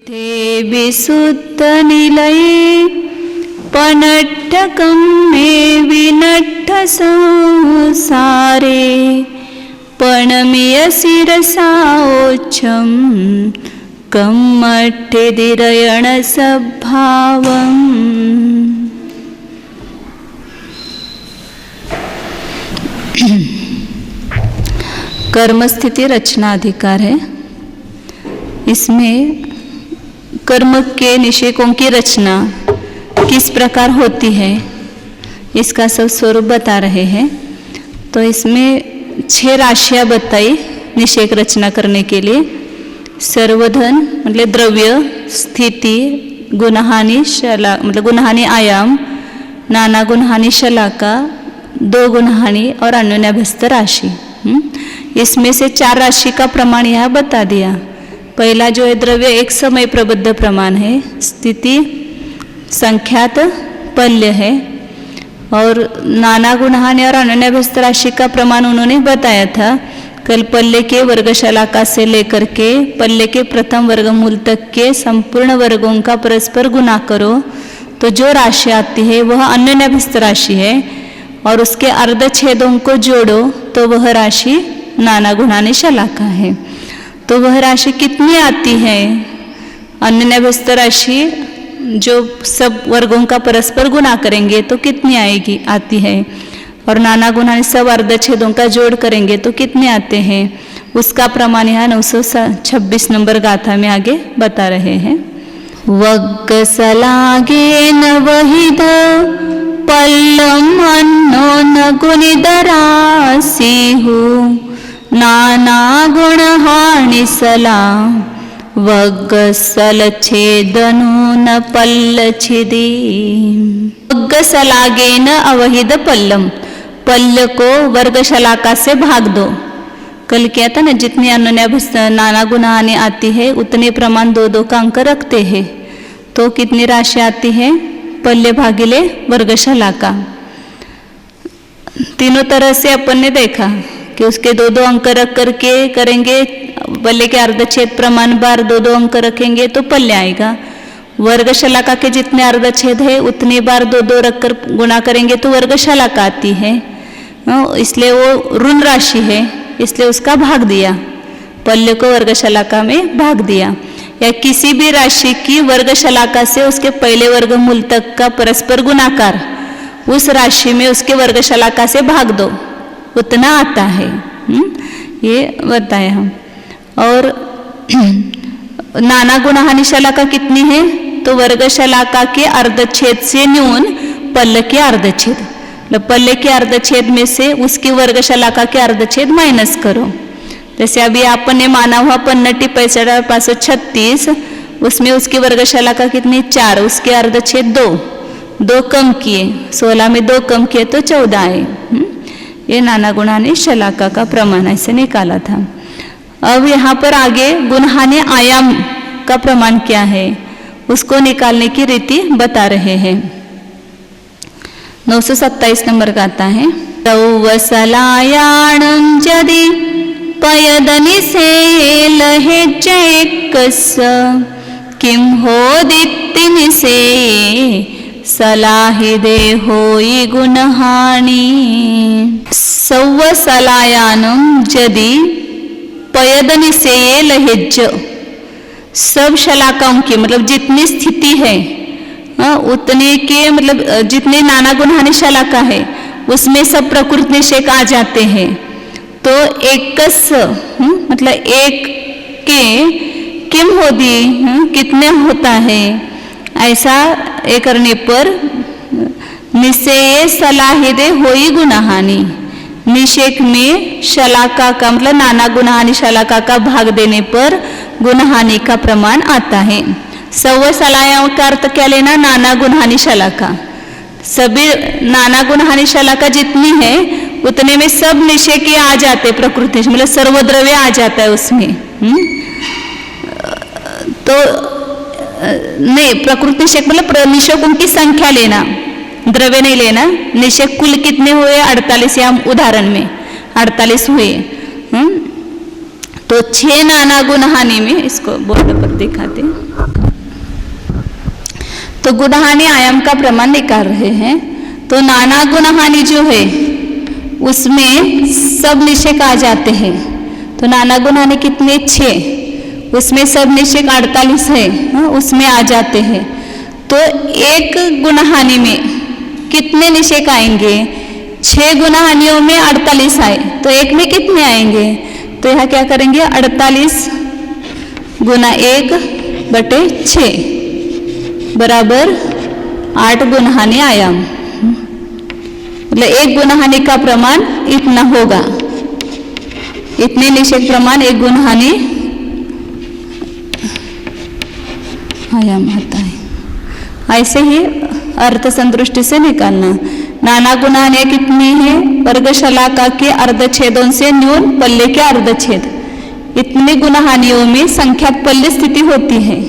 थे विशुद्ध निलय पनट्ठकं मे विनट्ठ संसारे पणमीय शिरसाओच्छं कम्मठ्ठिदिरयण सद्भावम्। कर्म स्थिति रचना अधिकार है। इसमें कर्म के निषेकों की रचना किस प्रकार होती है इसका सब स्वरूप बता रहे हैं। तो इसमें 6 राशियां बताई निषेक रचना करने के लिए। सर्वधन मतलब द्रव्य, स्थिति, गुणहानि शला मतलब गुणहानि आयाम, नाना गुणहानि शलाका, 2 गुणहानि और अन्योन्याभ्यस्त राशि। इसमें से 4 राशि का प्रमाण यहाँ बता दिया। पहला जो है द्रव्य एक समय प्रबद्ध प्रमाण है, स्थिति संख्यात पल्य है, और नाना गुणहानि और अन्योन्याभ्यस्त राशि का प्रमाण उन्होंने बताया था। कल पल्य के वर्गशलाका से लेकर के पल्य के प्रथम वर्गमूल तक के संपूर्ण वर्गों का परस्पर गुणा करो तो जो राशि आती है वह अन्योन्याभ्यस्त राशि है, और उसके अर्धछेदों को जोड़ो तो वह राशि नाना गुणहानि शलाका है। तो वह राशि कितनी आती है? अन्योन्याभ्यस्त राशि जो सब वर्गों का परस्पर गुणा करेंगे तो कितनी आएगी आती है, और नाना गुणहानि सब अर्धछेदों का जोड़ करेंगे तो कितने आते हैं, उसका प्रमाण यहाँ 926 नंबर गाथा में आगे बता रहे हैं। वग्गसलागे नवहिद पल्लम अन्नो न गुणिदरासिहु नाना गुणहानि सला वग्गसल छेदनु न पल्ल छेदी। वग्गसलागे न अवहिद पल्लम, पल्ल को वर्गशलाका से भाग दो। कल क्या था ना, जितनी अन्योन्याभ्यस्त नाना गुणहानि आती है उतने प्रमाण 2-2 का अंक रखते हैं। तो कितनी राशि आती है? पल्य भागिले वर्गशलाका। तीनों तरह से अपन ने देखा कि उसके 2-2 अंक रख करके करेंगे। पल्य के अर्धछेद प्रमाण बार 2-2 अंक रखेंगे तो पल्य आएगा। वर्गशलाका के जितने अर्धछेद है उतनी बार 2-2 रखकर गुणा करेंगे तो वर्गशलाका आती है, इसलिए वो ऋण राशि है, इसलिए उसका भाग दिया, पल्य को वर्गशलाका में भाग दिया। या किसी भी राशि की वर्गशलाका से उसके पहले वर्गमूल तक का परस्पर गुणाकार उस राशि में उसके वर्गशलाका से भाग दो, उतना आता है। ये बताया हम। और नाना गुणहानि शलाका कितनी है? तो वर्गशलाका के अर्धछेद से न्यून पल्य के अर्धछेद, मतलब पल्य के अर्धछेद में से उसकी वर्गशलाका के अर्धछेद माइनस करो। जैसे अभी आपने माना हुआ 50 65 536, उसमें उसकी वर्गशलाका कितनी? 4, उसके अर्धछेद 2 कम किए, 16 में 2 कम किए तो 14 आए। ये नाना गुणहानि शलाका का प्रमाण ऐसे निकाला था। अब यहाँ पर आगे गुणहानि आयाम का प्रमाण क्या है उसको निकालने की रीति बता रहे हैं। 927 नंबर का आता है। तौवसलायाणं जदि पयदनि से लहेज्जैकस किं होदित्तिनि से सलाहि दे होई गुणहानि। सौवसलायानं जदि पयदनि से लहेज्ज, सब शलाकाओं की मतलब जितनी स्थिति है उतने के मतलब जितने नाना गुणहानि शलाका है उसमें सब प्रकृति निषेक आ जाते हैं। तो एकस मतलब एक के किम होदी कितने होता है, ऐसा एक करने पर निषेय सलाहिदे होई गुणहानि, निषेक में शलाका का मतलब नाना गुणहानि शलाका का भाग देने पर गुणहानि का प्रमाण आता है। सौवसलायां का अर्थ क्या लेना? नाना गुणहानि शलाका, सभी नाना गुणहानि शलाका जितनी है उतने में सब निषेक आ जाते प्रकृति, मतलब सर्वद्रव्य आ जाता है उसमें। तो नहीं, प्रकृति निषेक मतलब निषेकों की संख्या लेना, द्रव्य नहीं लेना। निषेक कुल कितने हुए? 48, या उदाहरण में 48 हुए। तो 6 नाना गुणहानि में, इसको बोर्ड पर दिखाते हैं। तो गुणहानि आयाम का प्रमाण निकाल रहे हैं। तो नाना गुणहानि जो है उसमें सब निषेक आ जाते हैं। तो नाना गुणहानि कितने 6, उसमें सब निषेक 48 है, उसमें आ जाते हैं। तो एक गुणहानि में कितने निषेक आएंगे? 6 गुणहानियों में 48 आए तो एक में कितने आएंगे? तो यहाँ क्या करेंगे 48 गुना 1/6 बराबर 8 गुणहानि आयाम। मतलब एक गुणहानि का प्रमाण इतना होगा, इतने निषेक प्रमाण एक गुणहानि आयाम आता है। ऐसे ही अर्थ संदृष्टि से निकालना। नाना गुणहानि कितनी है? वर्गशलाका के अर्धछेदों से न्यून पल्ले के अर्धछेद। इतनी गुणहानियों में संख्यात पल्य स्थिति होती है।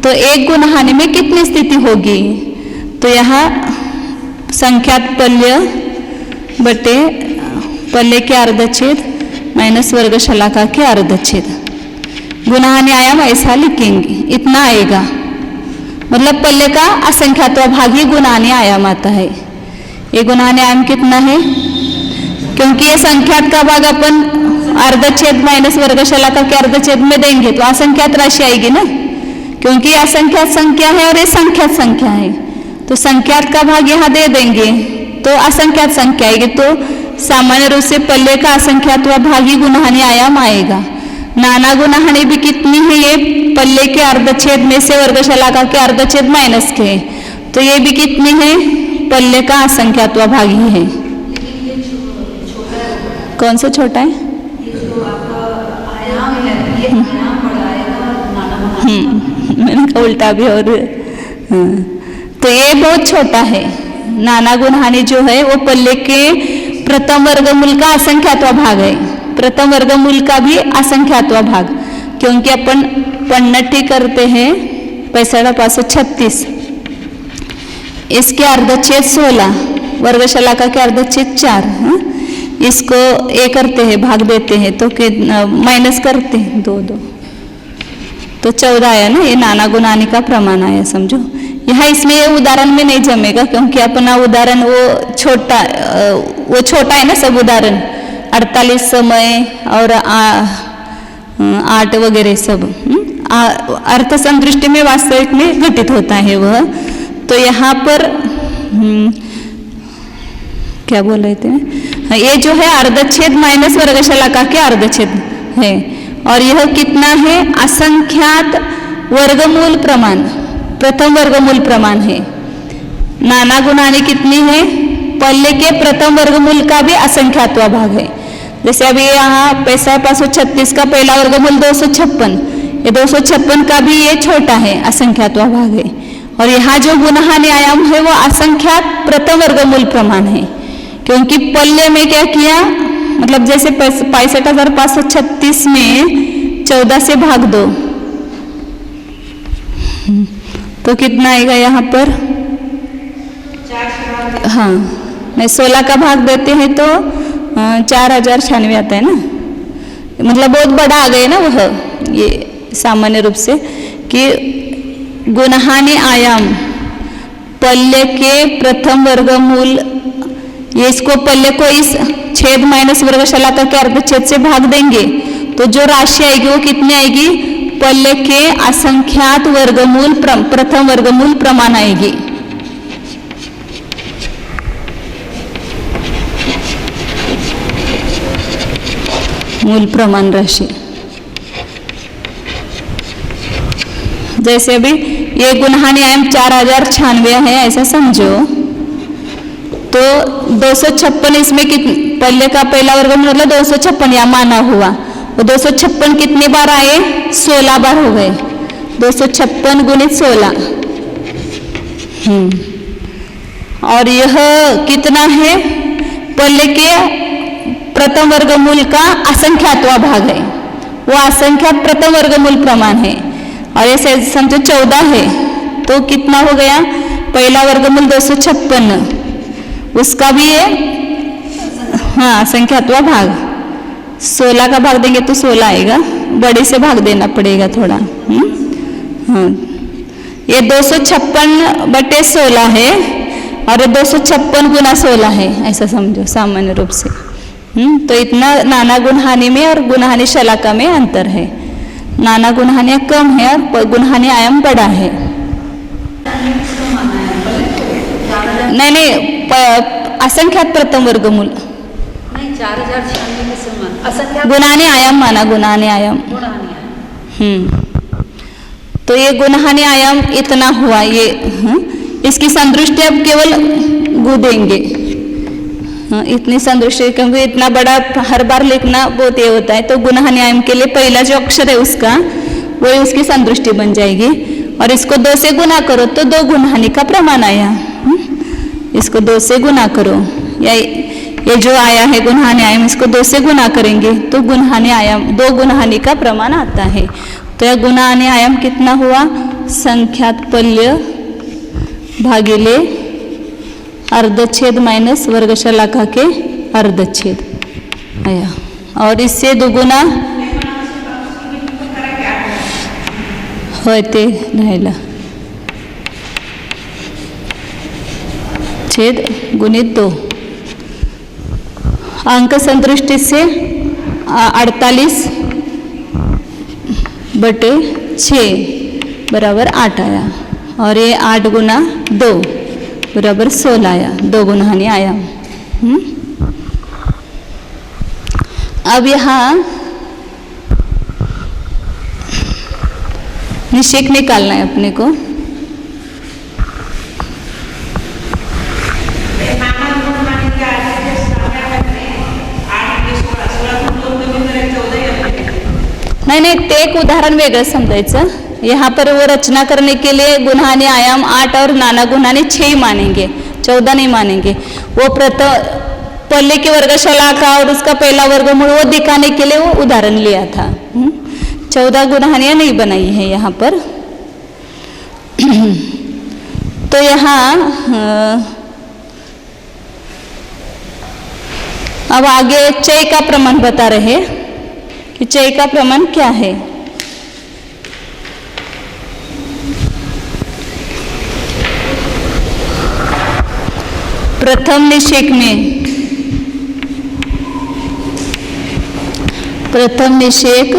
तो एक गुणहानि में कितनी स्थिति होगी? तो यहाँ संख्यात पल्य बटे पल्ले के अर्धछेद माइनस वर्गशलाका के अर्धछेद। गुणहानि आयाम ऐसा लिखेंगे, इतना आएगा। मतलब पल्ले का असंख्यात्वा भाग ही गुणहानि आयाम आता है। ये गुणहानि आयाम कितना है? क्योंकि ये संख्यात का भाग अपन अर्धछेद माइनस वर्गशलाका के अर्धछेद में देंगे तो असंख्यात राशि आएगी ना, क्योंकि ये असंख्यात संख्या है और ये संख्यात संख्या है। तो संख्यात का भाग यहाँ दे देंगे तो असंख्यात संख्या आएगी। तो सामान्य रूप से पल्ले का असंख्यात्वा भाग ही गुणहानि आयाम आएगा। नाना गुणहानि भी कितनी है? ये पल्ले के अर्धछेद में से वर्गशलाका के अर्धछेद माइनस के, तो ये भी कितनी है? पल्ले का असंख्यात्वा भाग ही है। कौन सा छोटा है? मैंने कहा उल्टा भी। और तो ये बहुत छोटा है। नाना गुणहानि जो है वो पल्ले के प्रथम वर्गमूल का असंख्यात्वा भाग है। प्रथम वर्गमूल का भी असंख्यात्वा भाग, क्योंकि अपन पन्नटी करते हैं 65/536, इसके अर्धछेद 16, वर्गशलाका के अर्धछेद 4, इसको ए करते हैं, भाग देते हैं तो माइनस करते हैं 2 तो 14 आया ना। ये नाना गुणहानि का प्रमाण आया, समझो। यहाँ इसमें ये उदाहरण में नहीं जमेगा, क्योंकि अपना उदाहरण वो छोटा है ना, सब उदाहरण 48 समय और 8 वगैरह सब अर्थ संदृष्टि में वास्तविक में घटित होता है वह। तो यहाँ पर क्या बोल रहे थे? ये जो है अर्धछेद माइनस वर्गशलाका के अर्धछेद है, और यह कितना है? असंख्यात वर्गमूल प्रमाण, प्रथम वर्गमूल प्रमाण है। नाना गुणहानि कितनी है? पल्ले के प्रथम वर्गमूल का भी असंख्यात्वा भाग है। जैसे अभी यहाँ 65/536 का पहला वर्गमूल 256, ये 256 का भी ये छोटा है, असंख्यात्वा भाग है। और यहाँ जो गुणहानि आयाम है वो असंख्यात प्रथम वर्गमूल प्रमाण है, क्योंकि पल्ले में क्या किया? मतलब जैसे 65,536 में 14 से भाग दो तो कितना आएगा यहाँ पर? हाँ, नहीं 16 का भाग देते हैं तो 4096 आता है ना। मतलब बहुत बड़ा आ गए ना वह, ये सामान्य रूप से कि गुणहानि आयाम पल्ले के प्रथम वर्गमूल, ये इसको पल्ले को इस छेद माइनस वर्गशलाका के अर्धछेद से भाग देंगे तो जो राशि आएगी वो कितनी आएगी? पल्ले के असंख्यात वर्गमूल प्रथम वर्गमूल प्रमाण आएगी। मूल प्रमाण राशि। जैसे अभी ये गुणहानि आयाम 4096 है ऐसा समझो, तो 256 इसमें पल्ले का पहला वर्गमूल मतलब 256 या माना हुआ, वो 256 कितनी बार आए? 16 बार हो गए। 256 गुणित 16, और यह कितना है? पल्ले के प्रथम वर्गमूल का असंख्यात्वा भाग है, वो असंख्यात प्रथम वर्गमूल प्रमाण है। और ऐसे समझो 14 है तो कितना हो गया? पहला वर्गमूल 256, उसका भी है हाँ असंख्यात्वा भाग। 16 का भाग देंगे तो 16 आएगा, बड़े से भाग देना पड़ेगा थोड़ा। हाँ, ये 256/16 है और ये 256 गुना 16 है, ऐसा समझो सामान्य रूप से। तो इतना नाना गुणहानि में और गुणहानि शलाका में अंतर है। नाना गुणहानि कम है और गुणहानि आयाम बड़ा है। नहीं, असंख्यात प्रथम वर्गमूल नहीं, 4096 के समान असंख्यात गुणहानि आयाम माना, गुणहानि आयाम। तो ये गुणहानि आयाम इतना हुआ, ये इसकी संदृष्टि अब केवल गु देंगे। इतनी संदृष्टि, क्योंकि इतना बड़ा हर बार लिखना बहुत ये होता है, तो गुणहानि आयाम के लिए पहला जो अक्षर है उसका वही उसकी संदृष्टि बन जाएगी। और इसको 2 से गुना करो तो 2 गुणहानि का प्रमाण आया। इसको 2 से गुना करो, या ये जो आया है गुणहानि आयाम, इसको 2 से गुना करेंगे तो गुणहानि आयाम 2 गुणहानि का प्रमाण आता है। तो यह गुणहानि आयाम कितना हुआ? संख्यात पल्य भागिले अर्धच्छेद माइनस वर्ग शलाका के अर्धच्छेद आया। और इससे दुगुना होते राहिला छेद गुणित 2। अंक संतुष्टि से 48/6 बराबर 8 आया। और ये 8 गुना 2 बराबर 16 आया। 2 गुणहानि आयाम। अब यहाँ निषेक निकालना है अपने को। नहीं, ते एक उदाहरण वेगळं समजायचं। यहाँ पर वो रचना करने के लिए गुणहानि आयाम 8 और नाना गुणहानि 6 ही मानेंगे, 14 नहीं मानेंगे। वो पल्ले के वर्ग शलाका और उसका पहला वर्गमूल वो दिखाने के लिए वो उदाहरण लिया था। 14 गुणहानियाँ नहीं बनाई है यहाँ पर। तो यहाँ अब आगे चय का प्रमाण बता रहे कि चय का प्रमाण क्या है। प्रथम निषेक में प्रथम निषेक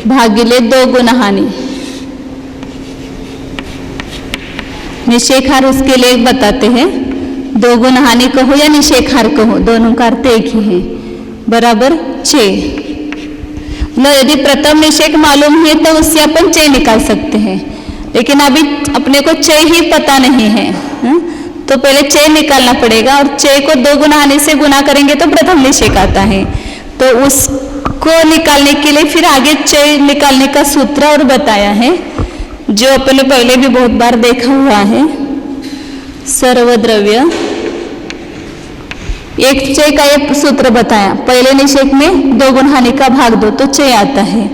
भागिले 2 गुणहानि। निषेकहार उसके लिए बताते हैं, 2 गुणहानि कहो या निषेकहार कहो, दोनों का अर्थ एक ही है, बराबर 6। मतलब यदि प्रथम निषेक मालूम है तो उससे अपन चय निकाल सकते हैं, लेकिन अभी अपने को चय ही पता नहीं है, तो पहले चय निकालना पड़ेगा। और चय को 2 गुणहानि से गुना करेंगे तो प्रथम निषेक आता है। तो उसको निकालने के लिए फिर आगे चय निकालने का सूत्र और बताया है, जो अपने पहले भी बहुत बार देखा हुआ है। सर्वद्रव्य एक चय का एक सूत्र बताया, पहले निषेक में 2 गुणहानि का भाग दो तो चय आता है।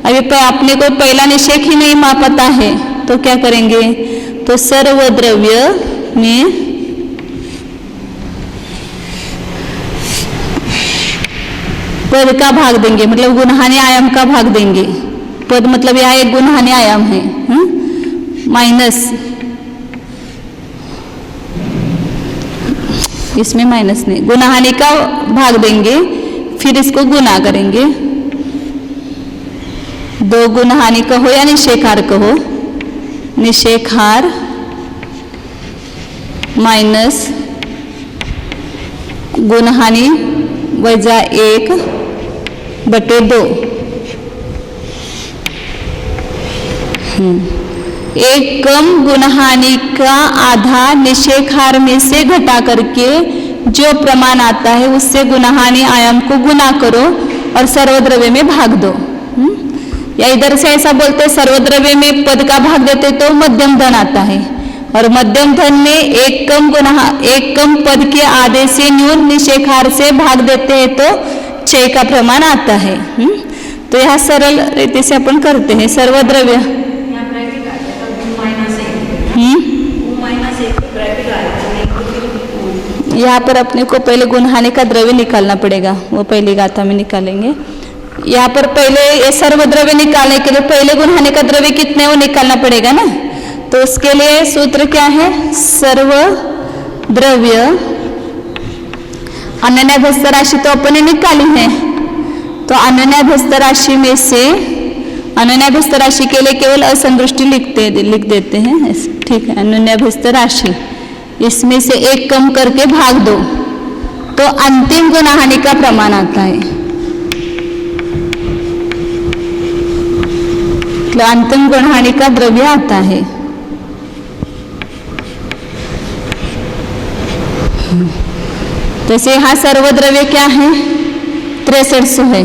अभी अपने को पहला निषेक ही नहीं पता है तो क्या करेंगे? तो सर्वद्रव्य में पद का भाग देंगे, मतलब गुणहानि आयाम का भाग देंगे। पद मतलब यहाँ एक गुणहानि आयाम है, माइनस, इसमें माइनस नहीं, गुणहानि का भाग देंगे, फिर इसको गुना करेंगे। 2 गुणहानि कहो या निषेकहार कहो, निषेकहार माइनस गुणहानि वजा 1/2। एक कम गुणहानि का आधा निषेकहार में से घटा करके जो प्रमाण आता है उससे गुणहानि आयाम को गुना करो और सर्वद्रव्य में भाग दो। या इधर से ऐसा बोलते हैं, सर्वद्रव्य में पद का भाग देते तो मध्यम धन आता है, और मध्यम धन में एक कम पद के आधे से न्यून निषेकहार से भाग देते हैं तो चय का प्रमाण आता है। तो यहाँ सरल रीति से अपन करते हैं। सर्वद्रव्य यहाँ पर अपने को पहले गुणहानि का द्रव्य निकालना पड़ेगा, वो पहली गाथा में निकालेंगे। यहाँ पर पहले ये सर्व द्रव्य निकालने के लिए पहले गुण हानि का द्रव्य कितने वो निकालना पड़ेगा ना। तो उसके लिए सूत्र क्या है, सर्व द्रव्य अनन्याभ्यस्त राशि तो अपन ने निकाली है, तो अनन्याभ्यस्त राशि में से अनन्याभ्यस्त राशि के लिए केवल असंतुष्टि लिख देते हैं, ठीक है। अनन्याभ्यस्त राशि इसमें से एक कम करके भाग दो तो अंतिम गुण हानि का प्रमाण आता है। तो अंतिम गुण हानि का द्रव्य आता है। जैसे यहाँ सर्व द्रव्य क्या है, 6300 है।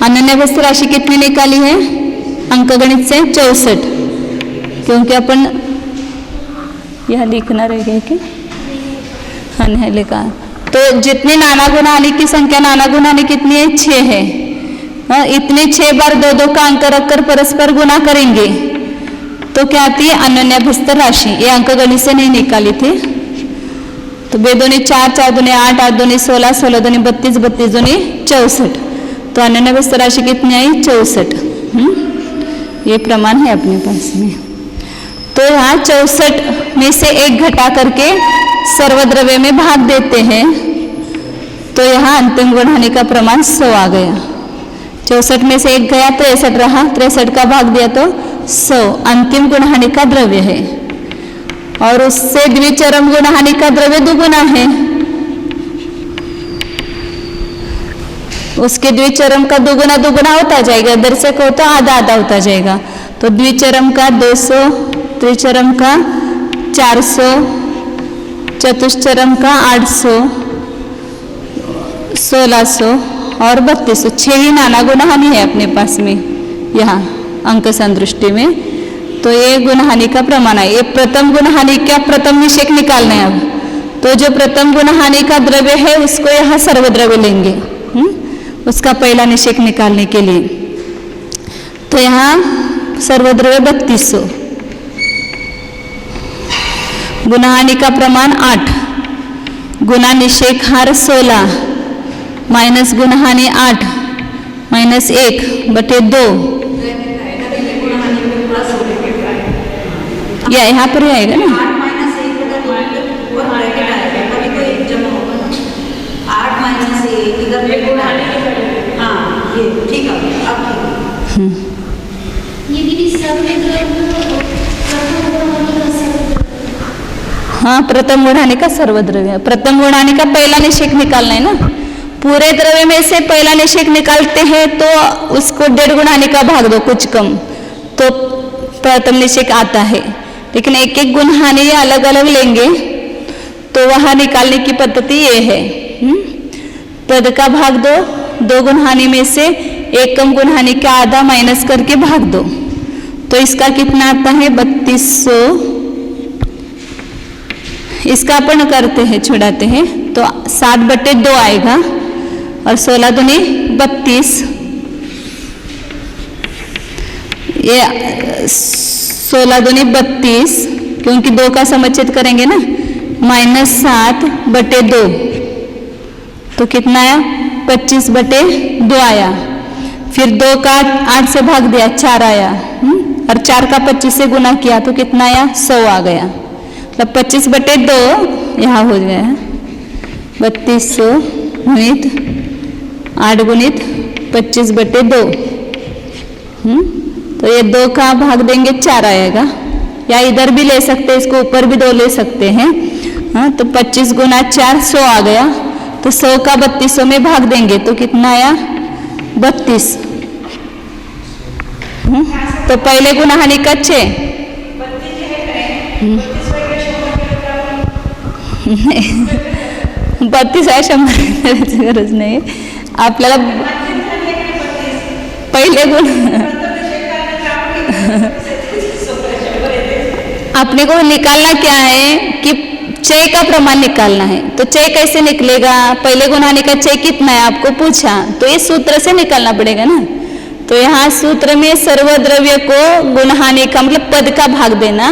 अनन्याभ्यस्त राशि कितनी निकाली है, अंकगणित से 64, क्योंकि अपन यह लिखना रहेगा कि हाँ लिखा। तो जितनी नाना गुण हानि की संख्या, नाना गुण हानि कितनी है, 6 है। इतने 6 बार 2-2 का अंक रखकर परस्पर गुना करेंगे तो क्या आती है, अनन्याभ्यस्त राशि। ये अंकगणित से नहीं निकाली थी। तो 2 दूनी 4, 4 दूनी 8, 8 दूनी 16, 16 दूनी 32, 32 दूनी 64। तो अनन्याभ्यस्त राशि कितनी आई, 64। ये प्रमाण है अपने पास में। तो यहाँ 64 में से एक घटा करके सर्वद्रव्य में भाग देते हैं, तो यहाँ अंतिम गुण हानि का प्रमाण 100 आ गया। 64 में से एक गया 63 रहा, 63 का भाग दिया तो 100 अंतिम गुण हानि का द्रव्य है। और उससे द्विचरम गुण हानि का द्रव्य दुगुना है, उसके द्विचरम का दुगुना दुगुना होता जाएगा, दर्शक हो तो आधा आधा होता जाएगा। तो द्विचरम का 200, त्रिचरम का 400, चतुश्चरम का 800, 1600 और 3200। 6 ही नाना गुण हानि है अपने पास में यहाँ अंक संदृष्टि में। तो ये गुण हानि का प्रमाण है। ये प्रथम गुण हानि का प्रथम निषेक निकालना है। अब तो जो प्रथम गुण हानि का द्रव्य है उसको यहाँ सर्वद्रव्य लेंगे, उसका पहला निषेक निकालने के लिए। तो यहाँ सर्वद्रव्य 3200, गुण हानि का प्रमाण 8, गुना निषेक हार 16, माइनस गुण हानि 8, माइनस 1/2। या यहाँ पर ही आएगा ना, 8 हाँ प्रथम गुण हानि का सर्वद्रव्य। प्रथम गुण हानि का पहला निषेक निकालना है ना। पूरे द्रव्य में से पहला निषेक निकालते हैं तो उसको 1.5 गुण हानि का भाग दो, कुछ कम, तो प्रथम निषेक आता है। लेकिन एक एक गुण हानि अलग अलग लेंगे तो वहां निकालने की पद्धति ये है, पद का भाग दो, 2 गुण हानि में से एक कम गुण हानि का आधा माइनस करके भाग दो, तो इसका कितना आता है 3200। इसका अपन करते हैं, छुड़ाते हैं तो 7/2 आएगा और 16 दूनी 32, ये 16 दूनी 32, क्योंकि 2 का समुच्चय करेंगे ना, -7/2 तो कितना आया 25/2 आया। फिर 2 का 8 से भाग दिया 4 आया, और 4 का 25 से गुना किया तो कितना आया 100 आ गया। मतलब 25/2 यहाँ हो गया है 3200 गुणित 8 गुणित 25/2। तो ये 2 का भाग देंगे 4 आएगा, या इधर भी ले सकते हैं, इसको ऊपर भी 2 ले सकते हैं। हाँ, तो 25 गुना 4 100 आ गया। तो 100 का 3200 में भाग देंगे तो कितना आया 32। तो पहले गुण हानि का 6, 32 आहे 100 करायची गरज नाही आपल्याला। पहले गुण अपने को निकालना क्या है कि चय का प्रमाण निकालना है। तो चय कैसे निकलेगा, पहले गुण हानि का चय कितना है आपको पूछा, तो इस सूत्र से निकालना पड़ेगा ना। तो यहाँ सूत्र में सर्वद्रव्य को गुण हानि का मतलब पद का भाग देना,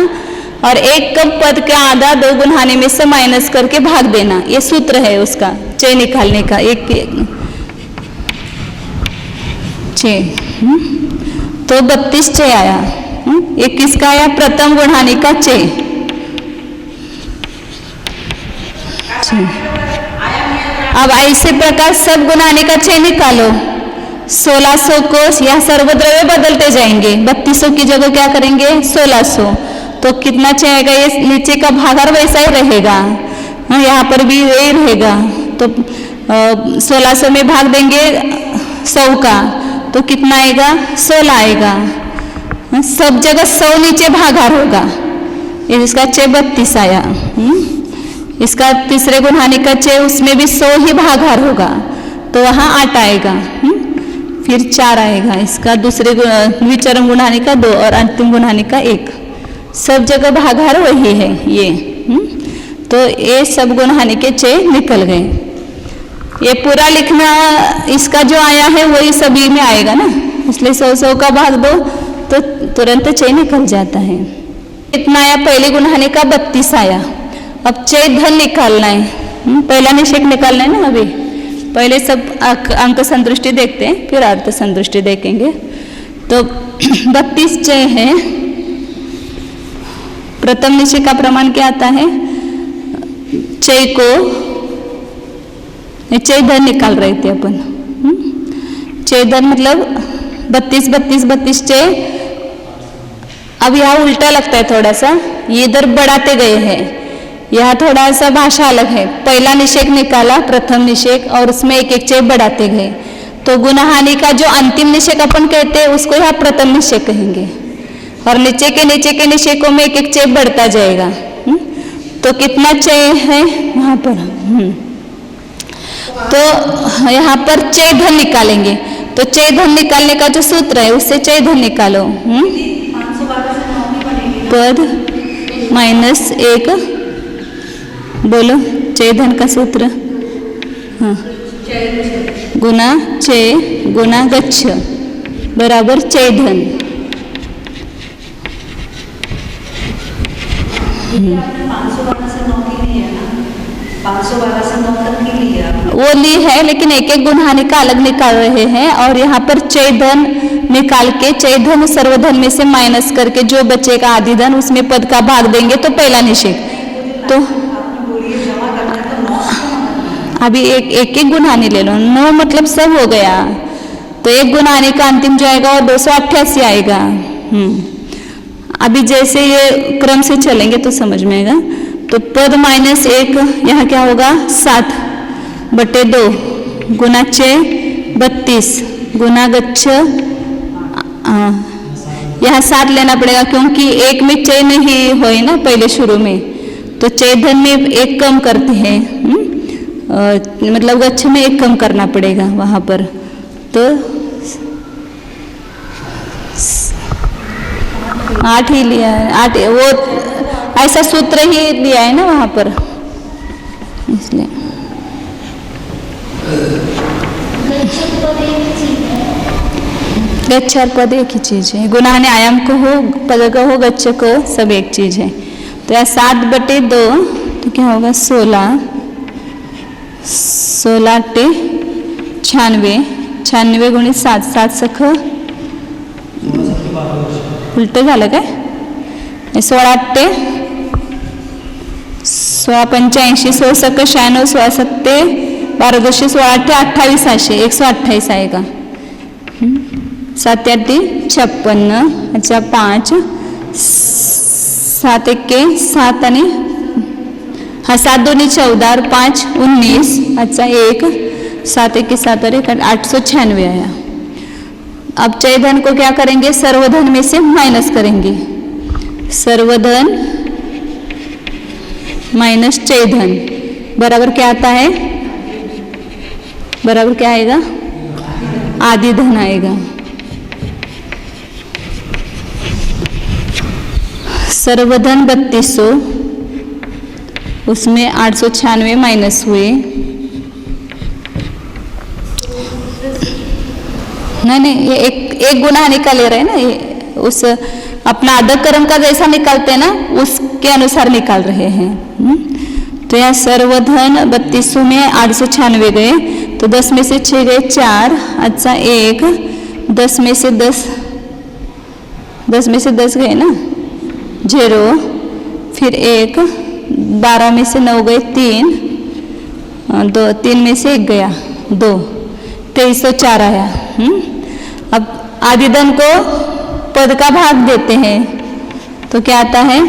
और एक कम पद का आधा 2 गुण हानि में से माइनस करके भाग देना, ये सूत्र है उसका चय निकालने का। एक तो 32 6 आया। ये किसका आया? प्रथम गुणहानि का 6। अब ऐसे प्रकार सब गुणहानि का 6 निकालो। 1600 को यह सर्वद्रव्य बदलते जाएंगे। 3200 की जगह क्या करेंगे? 1600। तो कितना 6 आएगा? ये नीचे का भागाकार वैसा ही रहेगा, यहाँ पर भी यही रहेगा। तो 1600 में भाग देंगे 100 का, तो कितना आएगा? 16 आएगा। सब जगह 100 नीचे भागाकार होगा। इसका 6 32 आया। इसका तीसरे गुणहानि का 6, उसमें भी 100 ही भागाकार होगा, तो वहाँ 8 आएगा। फिर 4 आएगा। इसका दूसरे द्विचरम गुणहानि का 2 और अंतिम गुणहानि का 1। सब जगह भागाकार वही है ये। तो ये सब गुणहानि के 6 निकल गए। ये पूरा लिखना इसका जो आया है वही सभी में आएगा ना, इसलिए 100 का भाग दो तो तुरंत 6 निकल जाता है। इतना आया। पहले गुणहानि का 32 आया। अब 6 धन निकालना है। पहला निषेक निकालना है ना। अभी पहले सब अंक संतुष्टि देखते हैं, फिर अर्थ संतुष्टि देखेंगे। तो 32 6 है। प्रथम निषेक का प्रमाण क्या आता है? 6 को 6 धन निकाल रहे थे अपन। 6 धन मतलब 32 32 32 6। अब यहाँ उल्टा लगता है थोड़ा सा, ये इधर बढ़ाते गए हैं। यहाँ थोड़ा सा भाषा अलग है। पहला निषेक निकाला, प्रथम निषेक, और उसमें एक एक 6 बढ़ाते गए। तो गुणहानि का जो अंतिम निषेक अपन कहते हैं उसको यहाँ प्रथम निषेक कहेंगे, और नीचे के निषेकों में एक एक 6 बढ़ता जाएगा। तो कितना 6 है वहाँ पर? तो यहाँ पर 6 धन निकालेंगे। तो 6 धन निकालने का जो सूत्र है उससे 6 धन निकालो। पद -1, बोलो 6 धन का सूत्र। हाँ, गुना 6 गुना गच्छ बराबर 6 धन। वो ली है, लेकिन एक एक गुणहानि का अलग निकाल रहे हैं। और यहाँ पर 6 धन निकाल के 6 धन सर्वधन में से माइनस करके जो बचेगा आदि धन, उसमें पद का भाग देंगे तो पहला निषेक। तो अभी एक एक गुणहानि ले लो। 9 मतलब सब हो गया। तो एक गुणहानि का अंतिम जो आएगा वो 288 आएगा। अभी जैसे ये क्रम से चलेंगे तो समझ में आएगा। तो पद -1 यहाँ क्या होगा? 7/2 गुना 6 32 गुना गच्छ। यहाँ 7 लेना पड़ेगा क्योंकि एक में 6 नहीं होए ना पहले शुरू में। तो 6 धन में 1 कम करते हैं, मतलब गच्छ में 1 कम करना पड़ेगा वहाँ पर। तो 8 ही लिया है। 8 वो ऐसा सूत्र ही दिया है ना वहाँ पर, इसलिए। गच्छ और पद एक ही चीज है। गुणहानि आयाम को हो, पद को हो, गच्छ को, सब एक चीज है। तो यह 7/2 तो क्या होगा? 16 16 96 96 गुणित 7 7 सख उलट झालं काय? 16 16 85 16 सख 96 16 सत्ते 12 2 16 28 असे 128 आएगा। 7 8 56 अच्छा 5 7 1 7 आणि हाँ 7 2 14 और 5 19 अच्छा 1 7 1 7 और 1 896 आया। अब 6 धन को क्या करेंगे? सर्वधन में से माइनस करेंगे। सर्वधन माइनस 6 धन बराबर क्या आता है? बराबर क्या आएगा? आदि धन आएगा। सर्वधन 3200, उसमें 896 माइनस हुए। नहीं ये एक गुणहानि का ले रहे हैं ना, ये उस अपना अदक कर्म का जैसा निकालते हैं ना उसके अनुसार निकाल रहे हैं। तो यहाँ सर्वधन 3200 में 896 गए, तो 10 में से 6 गए 4 अच्छा 1 10 में से 10 गए ना, 0, फिर 1, 12 में से 9 गए 3, 2, 3 में से 1 गया 2, 2304 आया। अब आदिधन को पद का भाग देते हैं तो क्या आता है,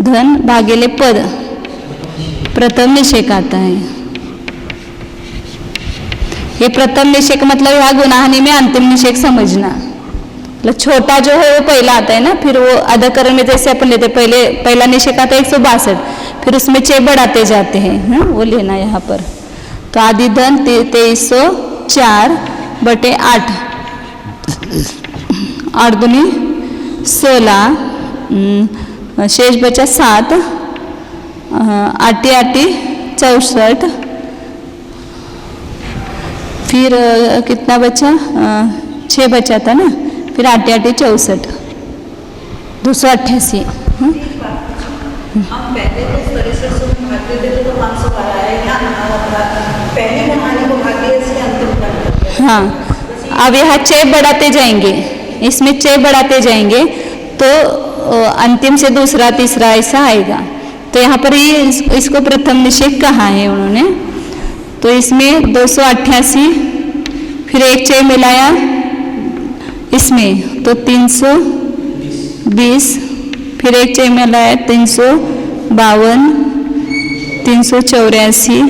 धन भागिले पद, प्रथम निषेक आता है। ये प्रथम निषेक मतलब यहाँ गुणाहनी में अंतिम निषेक समझना, मतलब छोटा जो है वो पहला आता है ना, फिर वो अधकरण में जैसे अपन लेते पहला निषेक आता है 162, फिर उसमें 6 बढ़ाते जाते हैं, वो लेना यहाँ पर। तो आदिधन 2304 बटे 8, 8 दूनी 16, शेष बचा 7, 8 8 64, फिर कितना बचा, 6 बचा था ना, फिर 8 8 64, 288। हम पहले तो इस तरह से सुन भागते थे तो 512 है, पहले गुणाहनी को भाग दिया इसलिए अंतिम कर दिया। हाँ, अब यहाँ 6 बढ़ाते जाएंगे, इसमें 6 बढ़ाते जाएंगे तो अंतिम से दूसरा तीसरा ऐसा आएगा। तो यहाँ पर ही इसको प्रथम निषेक कहा है उन्होंने। तो इसमें 288, फिर 1 6 मिलाया इसमें तो 320, फिर 1 6 मिलाया 352, 384,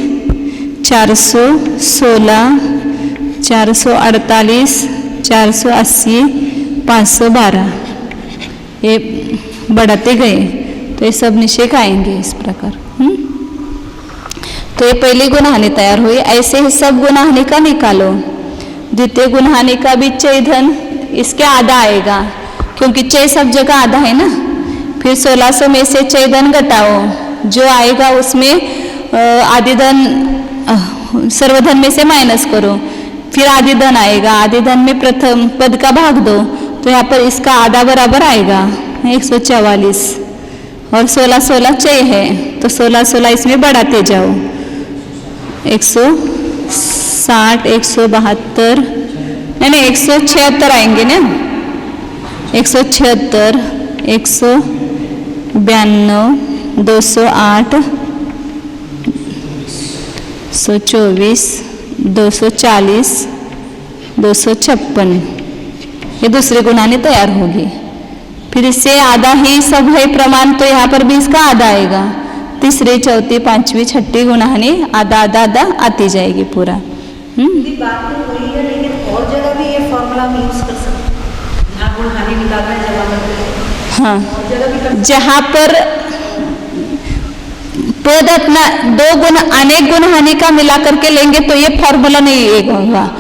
416, 448, 480, 512, ये बढ़ाते गए तो ये सब निषेक आएंगे इस प्रकार। तो ये पहली गुणाहनी तैयार हुई। ऐसे ही सब गुणाहनी का निकालो। द्वितीय गुणाहनी का भी चय धन इसके आधा आएगा, क्योंकि चय सब जगह आधा है ना। फिर 1600 में से चय धन घटाओ, जो आएगा उसमें आदिधन सर्वधन में से माइनस करो, फिर आदिधन आएगा। आदिधन में प्रथम पद का भाग दो, तो यहाँ पर इसका आधा बराबर आएगा 144, और 16 16 चय है तो 16 16 इसमें बढ़ाते जाओ, 160, 172, नहीं 176 आएंगे ना, 176, 192, 208, 124, 240, 256, ये दूसरी गुणाहनी तैयार होगी। फिर इससे आधा ही सब है प्रमाण, तो यहाँ पर भी इसका आधा आएगा। तीसरी, चौथी, पांचवी, छठी गुणाहनी आधा आधा आधा आती जाएगी पूरा। बात तो वही है, लेकिन और जगह भी ये फॉर्मूला हम यूज कर सकते हैं ना, गुणाहनी निकालना है जगह पर। हाँ, जहाँ पर पद अपना 2 गुण अनेक गुणहानि का मिला करके लेंगे तो ये फॉर्मूला नहीं एक होगा।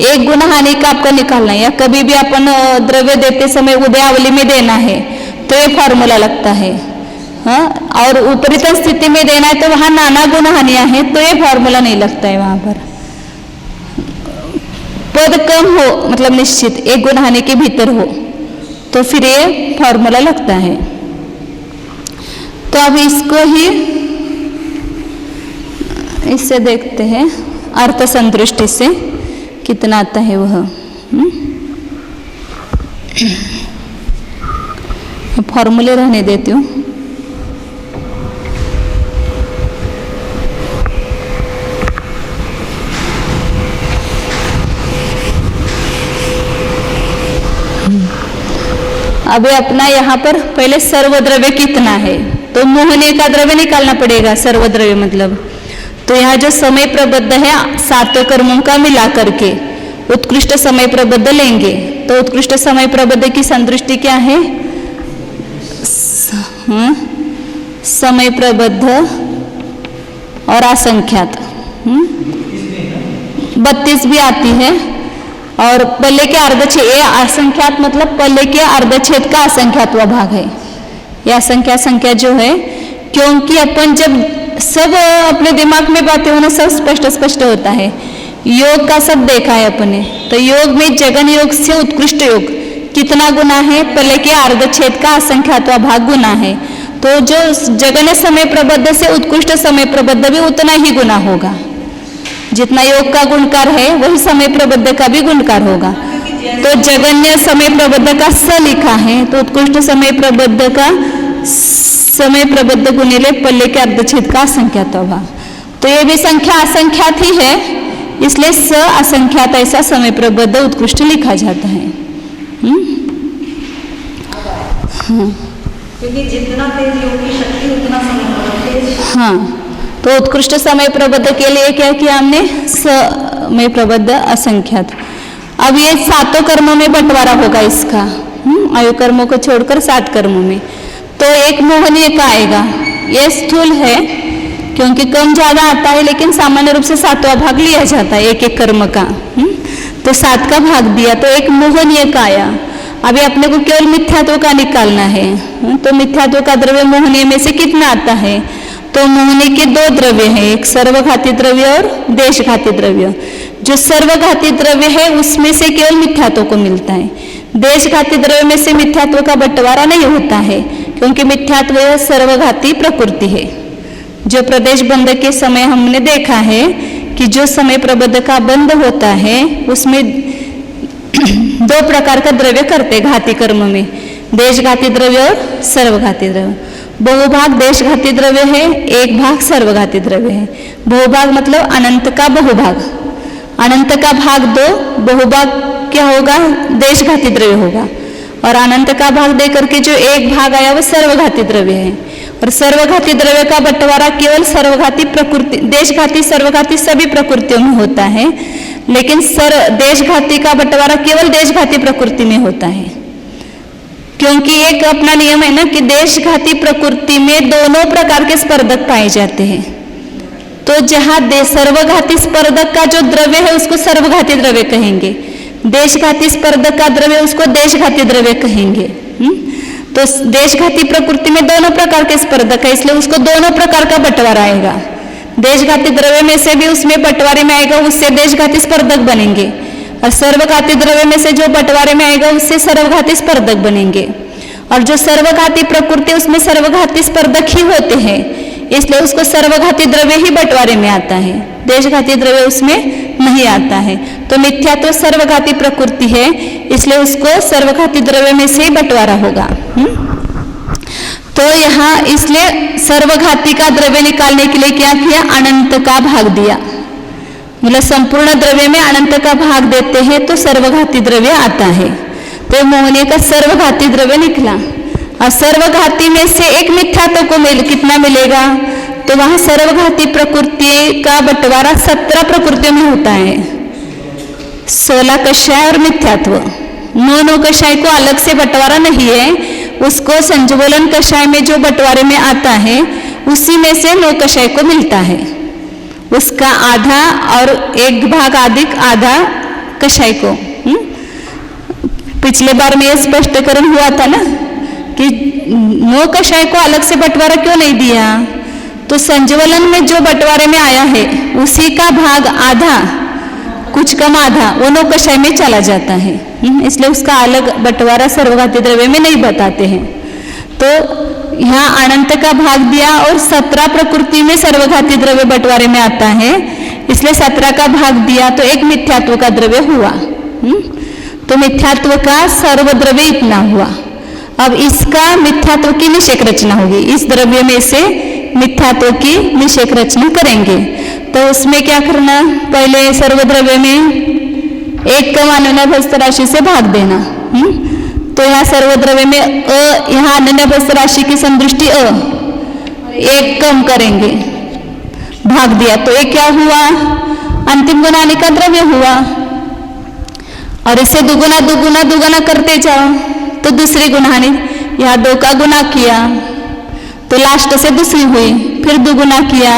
एक गुणहानि का आपका निकालना है, या कभी भी अपन द्रव्य देते समय उदयावली में देना है तो ये फॉर्मूला लगता है। हाँ, और उपरित स्थिति में देना है तो वहाँ नाना गुणहानियां हैं तो ये फॉर्मूला नहीं लगता है। वहां पर पद कम हो, मतलब निश्चित एक गुणहानि के भीतर हो, तो फिर ये फॉर्मूला लगता है। तो अब इसको ही इससे देखते हैं, अर्थ संतुष्टि से कितना आता है वह। फॉर्मूले रहने देती हूँ। अभी अपना यहाँ पर पहले सर्वद्रव्य कितना है, तो मोहनीय का द्रव्य निकालना पड़ेगा। सर्वद्रव्य मतलब तो यहाँ जो समय प्रबद्ध है 7 कर्मों का मिला करके उत्कृष्ट समय प्रबद्ध लेंगे। तो उत्कृष्ट समय प्रबद्ध की संतुष्टि क्या है? समय प्रबद्ध और असंख्यात 32 भी आती है। और पल्ले के अर्धछेद, ये असंख्यात मतलब पल्ले के अर्धछेद का असंख्यात्व भाग है। यह असंख्यात संख्या जो है, क्योंकि अपन जब सब अपने दिमाग में बातें होना सब स्पष्ट होता है। योग का सब देखा है अपने, तो योग में जगन योग से उत्कृष्ट योग कितना गुना है? पल्ले के अर्धछेद का असंख्यात्व भाग गुना है। तो जो जगन समय प्रबद्ध से उत्कृष्ट समय प्रबद्ध भी उतना ही गुना होगा। जितना योग का गुणकार है वही समय प्रबद्ध का भी गुणकार होगा। तो जगन्य समय प्रबद्ध का स लिखा है, तो उत्कृष्ट समय प्रबद्ध का समय प्रबद्ध गुणिले पल्ले के अर्धच्छेद का असंख्यात भाग। तो ये भी संख्या असंख्यात ही है, इसलिए स असंख्यात ऐसा समय प्रबद्ध उत्कृष्ट लिखा जाता है। हाँ, क्योंकि जितना तेज योग की शक्ति उतना समय तेज। हाँ, तो उत्कृष्ट समय प्रबद्ध के लिए क्या किया हमने, समय प्रबद्ध असंख्यात। अब ये 7 कर्मों में बंटवारा होगा इसका, आयु कर्मों को छोड़कर 7 कर्मों में। तो एक मोहनीय का आएगा, ये स्थूल है क्योंकि कम ज्यादा आता है, लेकिन सामान्य रूप से 7वां भाग लिया जाता है एक एक कर्म का। तो 7 का भाग दिया, तो एक मोहनीय का आया। अभी अपने को केवल मिथ्यात्व का निकालना है। तो मिथ्यात्व का द्रव्य मोहनीय में से कितना आता है, तो मोहनीय के 2 द्रव्य हैं, एक सर्वघाती द्रव्य और देशघाती द्रव्य। जो सर्वघाती द्रव्य है उसमें से केवल मिथ्यात्व को मिलता है, देशघाती द्रव्य में से मिथ्यात्व का बंटवारा नहीं होता है, क्योंकि मिथ्यात्व सर्वघाती प्रकृति है। जो प्रदेश बंध के समय हमने देखा है कि जो समय प्रबद्ध का बंध होता है उसमें 2 प्रकार का द्रव्य करते घाती कर्म में, देशघाती द्रव्य और सर्वघाती द्रव्य। बहुभाग देशघाती द्रव्य है, एक भाग सर्वघाती द्रव्य है। बहुभाग मतलब अनंत का बहुभाग, अनंत का भाग 2, बहुभाग क्या होगा, देशघाती द्रव्य होगा। और अनंत का भाग दे करके जो एक भाग आया वो सर्वघाती द्रव्य है। और सर्वघाती द्रव्य का बंटवारा केवल सर्वघाती प्रकृति, देशघाती सर्वघाती सभी प्रकृतियों में होता है, लेकिन देशघाती का बंटवारा केवल देशघाती प्रकृति में होता है, क्योंकि एक अपना नियम है ना कि देशघाती प्रकृति में दोनों प्रकार के स्पर्धक पाए जाते हैं। तो जहां सर्वघाती स्पर्धक का जो द्रव्य है उसको सर्वघाती द्रव्य कहेंगे, देशघाती स्पर्धक का द्रव्य उसको देशघाती द्रव्य कहेंगे। तो देशघाती प्रकृति में दोनों प्रकार के स्पर्धक है, इसलिए उसको दोनों प्रकार का बंटवारा आएगा। देशघाती द्रव्य में से भी उसमें बंटवारे में आएगा, उससे देशघाती स्पर्धक बनेंगे, और सर्वघाती द्रव्य में से जो बंटवारे में आएगा उससे सर्वघाती स्पर्धक बनेंगे। और जो सर्वघाती प्रकृति उसमें सर्वघाती स्पर्धक ही होते हैं, इसलिए उसको सर्वघाती द्रव्य ही बंटवारे में आता है, देशघाती द्रव्य उसमें नहीं आता है। तो मिथ्या तो सर्वघाती प्रकृति है, इसलिए उसको सर्वघाती द्रव्य में से ही बंटवारा होगा। तो यहाँ इसलिए सर्वघाती का द्रव्य निकालने के लिए क्या किया, अनंत का भाग दिया। मतलब संपूर्ण द्रव्य में अनंत का भाग देते हैं तो सर्वघाती द्रव्य आता है। तो मोहनीय का सर्वघाती द्रव्य निकला, और सर्वघाती में से एक मिथ्यात्व को कितना मिलेगा, तो वहां सर्वघाती प्रकृति का बंटवारा 17 प्रकृतियों में होता है, 16 कषाय और मिथ्यात्व। 9 कषाय को अलग से बंटवारा नहीं है, उसको संज्वलन कषाय में जो बंटवारे में आता है उसी में से 9 कषाय को मिलता है, उसका आधा और एक भाग अधिक आधा कषाय को। पिछले बार में यह स्पष्टीकरण हुआ था ना कि 9 कषाय को अलग से बंटवारा क्यों नहीं दिया, तो संज्वलन में जो बंटवारे में आया है उसी का भाग आधा, कुछ कम आधा वो 9 कषाय में चला जाता है, इसलिए उसका अलग बंटवारा सर्वघाती द्रव्य में नहीं बताते हैं। तो यहाँ अनंत का भाग दिया और 17 प्रकृति में सर्वघाती द्रव्य बंटवारे में आता है, इसलिए 17 का भाग दिया, तो एक मिथ्यात्व का द्रव्य हुआ। तो मिथ्यात्व का सर्वद्रव्य इतना हुआ। अब इसका मिथ्यात्व की निषेक रचना होगी, इस द्रव्य में से मिथ्यात्व की निषेक रचना करेंगे। तो उसमें क्या करना, पहले सर्वद्रव्य में एक कम अनन्यभ्यस्त राशि से भाग देना। तो यहाँ सर्वद्रव्य में यहाँ अनन्यभ्यस्त राशि की संदृष्टि एक कम करेंगे, भाग दिया, तो एक क्या हुआ, अंतिम गुणानी का द्रव्य हुआ। और इसे दुगुना दुगुना दुगुना करते जाओ तो दूसरी गुणानी, यहाँ 2 का गुना किया तो लास्ट से दूसरी हुई, फिर दुगुना किया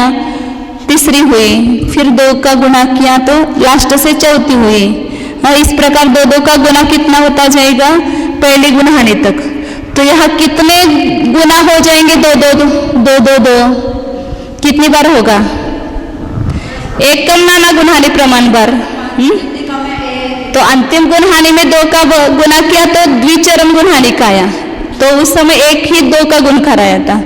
तीसरी हुई, फिर 2 का गुना किया तो लास्ट से चौथी हुई। और इस प्रकार 2 का गुना कितना होता जाएगा, पहली गुणानी तक। तो यहाँ कितने गुना हो जाएंगे, 2 कितनी बार होगा, एक कम नाना गुणानी प्रमाण बार। तो अंतिम गुणहानि में 2 का गुना किया तो द्विचरम गुणहानि का आया, तो उस समय एक ही 2 का गुण कराया था।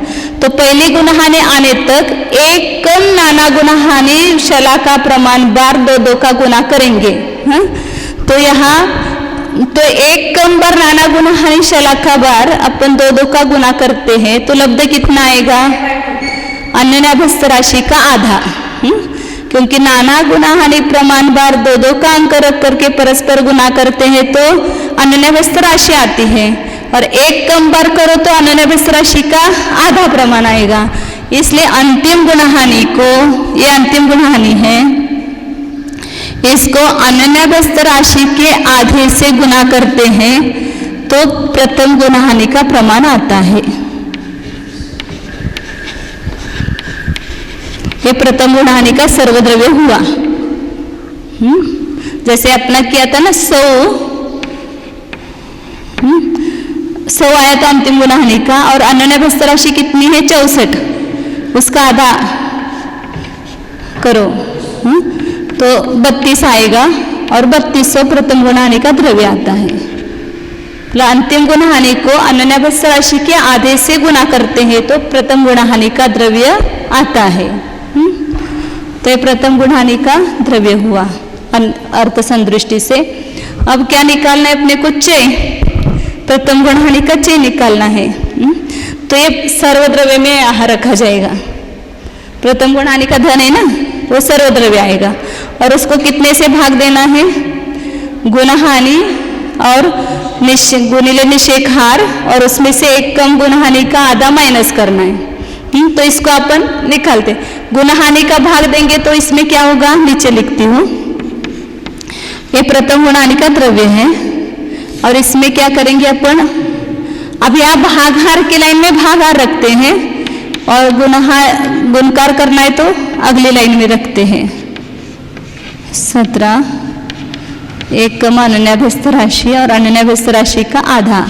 तो पहली गुणहानि आने तक एक कम नाना गुणहानि शला का प्रमाण बार दो दो का गुना करेंगे। हाँ, तो यहाँ तो एक कम बार नाना गुणहानि शला का बार अपन दो दो का गुना करते हैं तो लब्ध कितना आएगा? अन्योन्याभ्यस्त राशि का आधा। क्योंकि नाना गुणहानि प्रमाण बार दो दो का अंक रख करके परस्पर गुना करते हैं तो अन्योन्याभ्यस्त राशि आती है, और एक कम बार करो तो अन्योन्याभ्यस्त राशि का आधा प्रमाण आएगा। इसलिए अंतिम गुणहानि को, ये अंतिम गुणहानि है, इसको अन्योन्याभ्यस्त राशि के आधे से गुना करते हैं तो प्रथम गुणहानि का प्रमाण आता है। ये प्रथम गुणहानि का सर्वद्रव्य हुआ। जैसे अपना किया था ना 100 आया था अंतिम गुणहानि का, और अन्योन्याभ्यस्त राशि कितनी है? 64, उसका आधा करो तो 32 आएगा, और 3200 प्रथम गुणहानि का द्रव्य आता है। अंतिम गुणहानि को अन्योन्याभ्यस्त राशि के आधे से गुना करते हैं तो प्रथम गुणहानि का द्रव्य आता है। तो ये प्रथम गुणहानि का द्रव्य हुआ अर्थ संदृष्टि से। अब क्या निकालना है अपने को? चय। प्रथम गुणहानि का चय निकालना है। तो ये सर्वद्रव्य में यहाँ रखा जाएगा। प्रथम गुणहानि का धन है ना, वो सर्वद्रव्य आएगा, और उसको कितने से भाग देना है? गुणहानि और गुणिले निषेकहार, और उसमें से एक कम गुणहानि का आधा माइनस करना है। तो इसको अपन निकालते, गुणहानि का भाग देंगे तो इसमें क्या होगा? नीचे लिखती हूँ, ये प्रथम गुणहानि का द्रव्य है, और इसमें क्या करेंगे अपन? अब यहाँ भागहार की लाइन में भागहार रखते हैं, और गुणकार करना है तो अगली लाइन में रखते हैं। 17 एक कम अन्योन्याभ्यस्त राशि और अन्योन्याभ्यस्त राशि का आधा,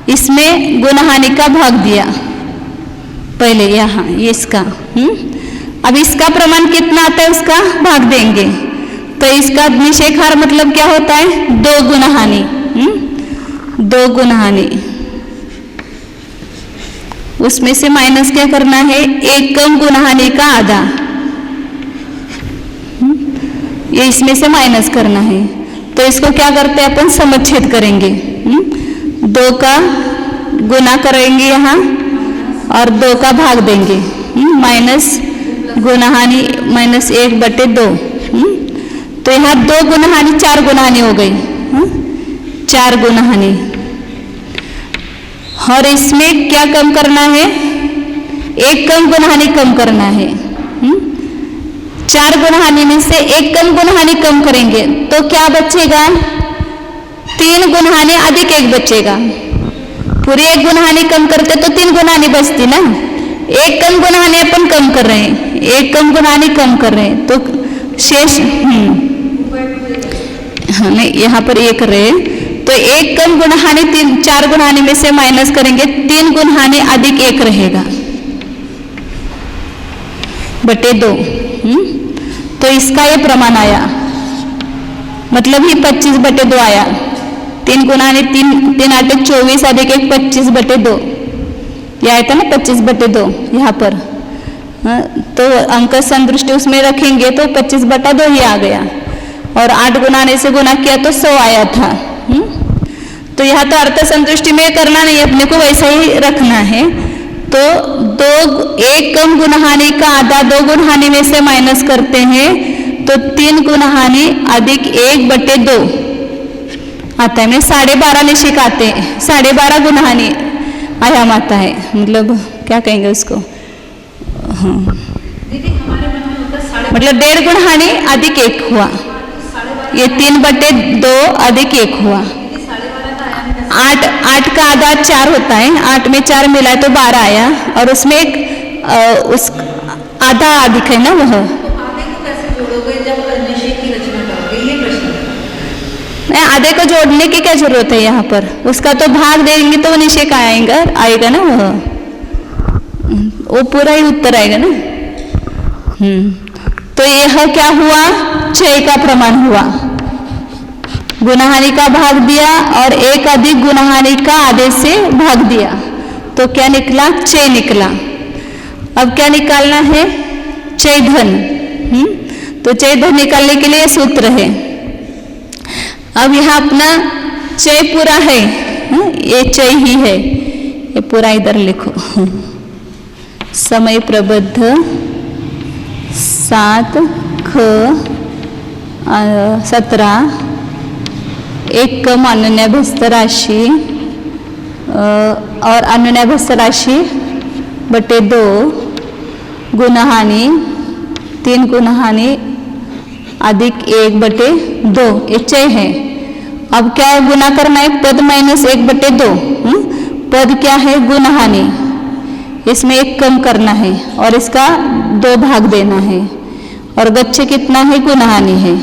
इसमें गुणहानि का भाग दिया पहले यहाँ, ये इसका। अब इसका प्रमाण कितना आता है उसका भाग देंगे, तो इसका निषेकहार मतलब क्या होता है? 2 गुणहानि। 2 गुणहानि, उसमें से माइनस क्या करना है? एक कम गुणहानि का आधा, ये इसमें से माइनस करना है। तो इसको क्या करते हैं अपन? समच्छेद करेंगे। 2 का गुना करेंगे यहाँ, और 2 का भाग देंगे। माइनस गुणहानि माइनस 1/2। तो यहाँ 2 गुणहानि 4 गुणहानि हो गई। 4 गुणहानि, और इसमें क्या कम करना है? एक कम गुणहानि कम करना है। 4 गुणहानि में से एक कम गुणहानि कम करेंगे तो क्या बचेगा? 3 गुणहानि अधिक 1 बचेगा। पूरी 1 गुणहानि कम करते तो 3 गुणहानि बचती ना। एक कम गुणहानि अपन कम कर रहे हैं, एक कम गुणहानि कम कर रहे हैं, तो शेष हाँ नहीं, यहाँ पर 1 कर रहे हैं, तो एक कम गुणहानि 4 गुणहानि में से माइनस करेंगे, 3 गुणहानि अधिक 1 रहेगा बटे 2। तो इसका ये प्रमाण आया, मतलब ही 25/2 आया। 3 गुणहानि 3 8 24 अधिक 1 25/2, ये आया था ना 25/2 यहाँ पर। तो अंक संदृष्टि उसमें रखेंगे तो 25/2 ही आ गया, और 8 गुणहानि से गुना किया तो 100 आया था। तो यहाँ तो अर्थ संतुष्टि में करना नहीं, अपने को वैसा ही रखना है। तो 1 कम गुणहानि का आधा 2 गुणहानि में से माइनस करते हैं तो 3 गुणहानि अधिक 1/2 आता है। में 12.5 निषेक आते हैं, 12.5 गुणहानि आयाम आता है, मतलब क्या कहेंगे उसको? हाँ मतलब 1.5 गुणहानि अधिक 1 हुआ, ये 3/2 अधिक 1 हुआ। 8 का आधा 4 होता है, 8 में 4 मिला है तो 12 आया, और उसमें एक उस आधा अधिक है ना वह। आधे को कैसे जोड़ोगे जब निषेक की रचना करोगे, ये प्रश्न है। आधे को जोड़ने की क्या जरूरत है यहाँ पर? उसका तो भाग देंगे तो वो निषेक आएगा ना वह, वो पूरा ही उत्तर आएगा ना। तो यह क्या हुआ? क्षय का प्रमाण हुआ। गुणहानि का भाग दिया और 1 अधिक गुणहानि का आधे से भाग दिया, तो क्या निकला? क्षय निकला। अब क्या निकालना है? चय धन। तो चय धन निकालने के लिए सूत्र है। अब यहाँ अपना चय पूरा है, ये चय ही है, ये पूरा इधर लिखो। समय प्रबद्ध 7 ख 17 एक कम अन्योन्याभ्यस्त राशि और अन्योन्याभ्यस्त राशि बटे 2 गुणहानि 3 गुणहानि अधिक 1 बटे 2, ये चय है। अब क्या है? गुना करना है पद माइनस 1 बटे 2। पद क्या है? गुणहानि, इसमें 1 कम करना है और इसका 2 भाग देना है, और गच्छ कितना है? गुणहानि है।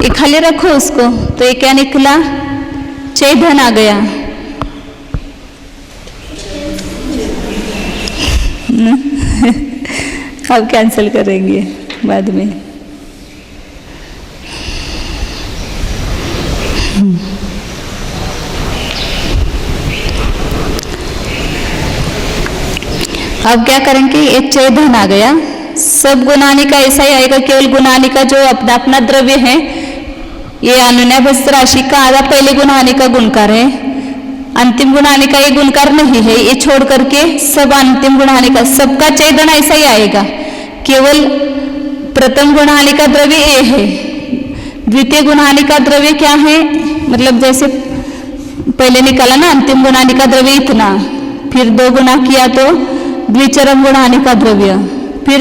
ये खाली रखो उसको, तो ये क्या निकला? चय धन आ गया। अब कैंसिल करेंगे बाद में। अब क्या करेंगे? ये चय धन आ गया। सब गुणानि का ऐसा ही आएगा, केवल गुणानि का जो अपना अपना द्रव्य है, ये अन्योन्याभ्यस्त राशि का आधा पहले गुणहानि का गुणकार है, अंतिम गुणहानि का ये गुणकार नहीं है। ये छोड़ करके सब अंतिम गुणहानि का सबका चय धन ऐसा ही आएगा, केवल प्रथम गुणहानि का द्रव्य ए है, द्वितीय गुणहानि का द्रव्य क्या है? मतलब जैसे पहले निकाला ना, अंतिम गुणहानि का द्रव्य इतना, फिर 2 गुना किया तो द्विचरम गुणहानि का द्रव्य, फिर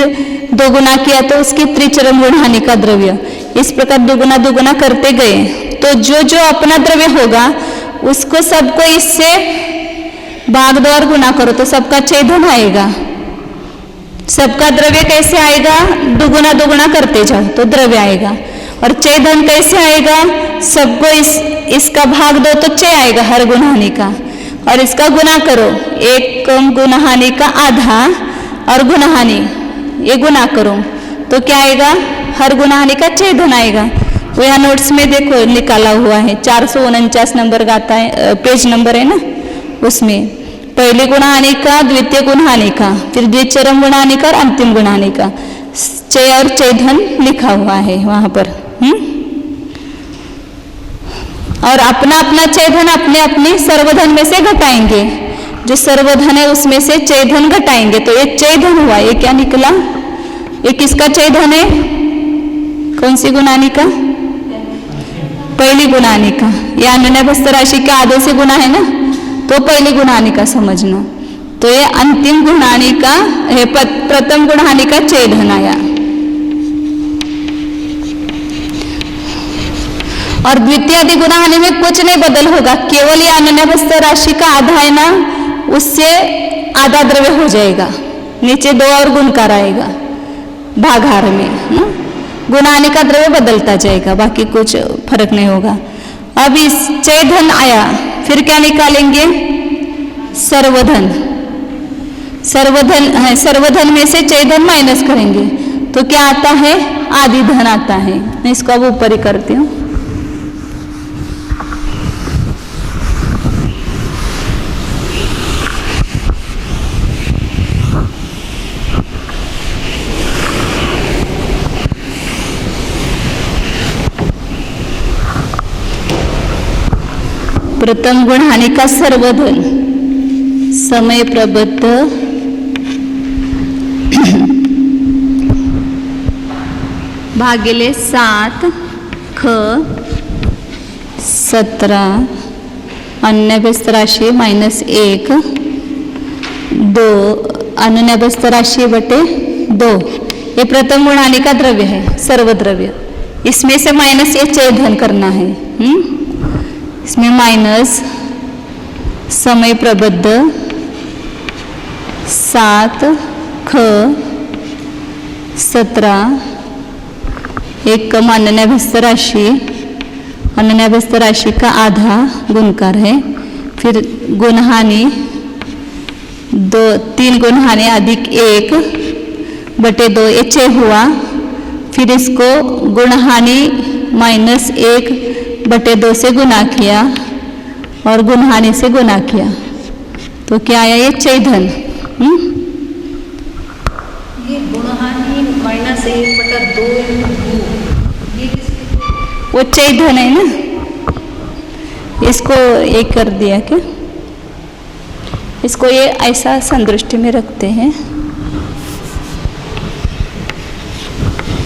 2 गुना किया तो उसकी त्रिचरम गुणहानि का द्रव्य। इस प्रकार 2 गुना करते गए, तो जो जो अपना द्रव्य होगा उसको सबको इससे भाग दो और गुना करो, तो सबका चय धन आएगा। सबका द्रव्य कैसे आएगा? 2 गुना करते जाओ तो द्रव्य आएगा। और चय धन कैसे आएगा? सबको इसका भाग दो तो चय आएगा हर गुणहानि का, और इसका गुना करो, 1 कम गुणहानि का आधा और गुणहानि ये गुना करो तो क्या आएगा? हर गुणहानि का चय धन आएगा। वो यहाँ नोट्स में देखो निकाला हुआ है, 449 नंबर का आता है, पेज नंबर है ना, उसमें पहले गुणहानि का, द्वितीय गुणहानि का, फिर द्विचरम गुणहानि का और अंतिम गुणहानि का चय और चय धन लिखा हुआ है वहां पर। और अपना अपना चय धन अपने अपने सर्वधन में से घटाएंगे, जो सर्वधन है उसमें से चय धन घटाएंगे, तो ये चय धन हुआ। ये क्या निकला? ये किसका चय धन है? कौन सी गुणहानि का? पहली गुणहानि का। ये अन्योन्याभ्यस्त राशि के आधे से गुना है ना, तो पहली गुणहानि का समझना। तो ये अंतिम गुणहानि का, प्रथम गुणहानि का चय धन आया। और द्वितीय आदि गुणहानि में कुछ नहीं बदल होगा, केवल ये अन्योन्याभ्यस्त राशि का आधा है ना, उससे आधा द्रव्य हो जाएगा, नीचे 2 और गुणकार आएगा भागाहार में। गुणहानि का द्रव्य बदलता जाएगा, बाकी कुछ फर्क नहीं होगा। अब इस चय धन आया, फिर क्या निकालेंगे? सर्वधन। सर्वधन में से चय धन माइनस करेंगे तो क्या आता है? आदि धन आता है। मैं इसको अब ऊपर ही करती हूँ। प्रथम गुणहानि का सर्वधन समय प्रबद्ध भागिले 7 ख 17 अन्योन्याभ्यस्त राशि माइनस 1 2 अन्योन्याभ्यस्त राशि बटे 2। ये प्रथम गुणहानि का द्रव्य है, सर्वद्रव्य। इसमें से माइनस ये चय धन करना है। इसमें माइनस समय प्रबद्ध 7 ख 17 एक कम अन्योन्याभ्यस्त राशि, अन्योन्याभ्यस्त राशि का आधा गुणकार है, फिर गुणहानि 3 गुणहानि अधिक 1 बटे 2 ये चय हुआ। फिर इसको गुणहानि माइनस 1 बटे 2 से गुना किया और गुणहानि से गुना किया तो क्या आया ये चैधन। ये गुणहानि -1/2 ये किसके? वो चैधन है ना, इसको एक कर दिया क्या, इसको ये ऐसा संदृष्टि में रखते हैं,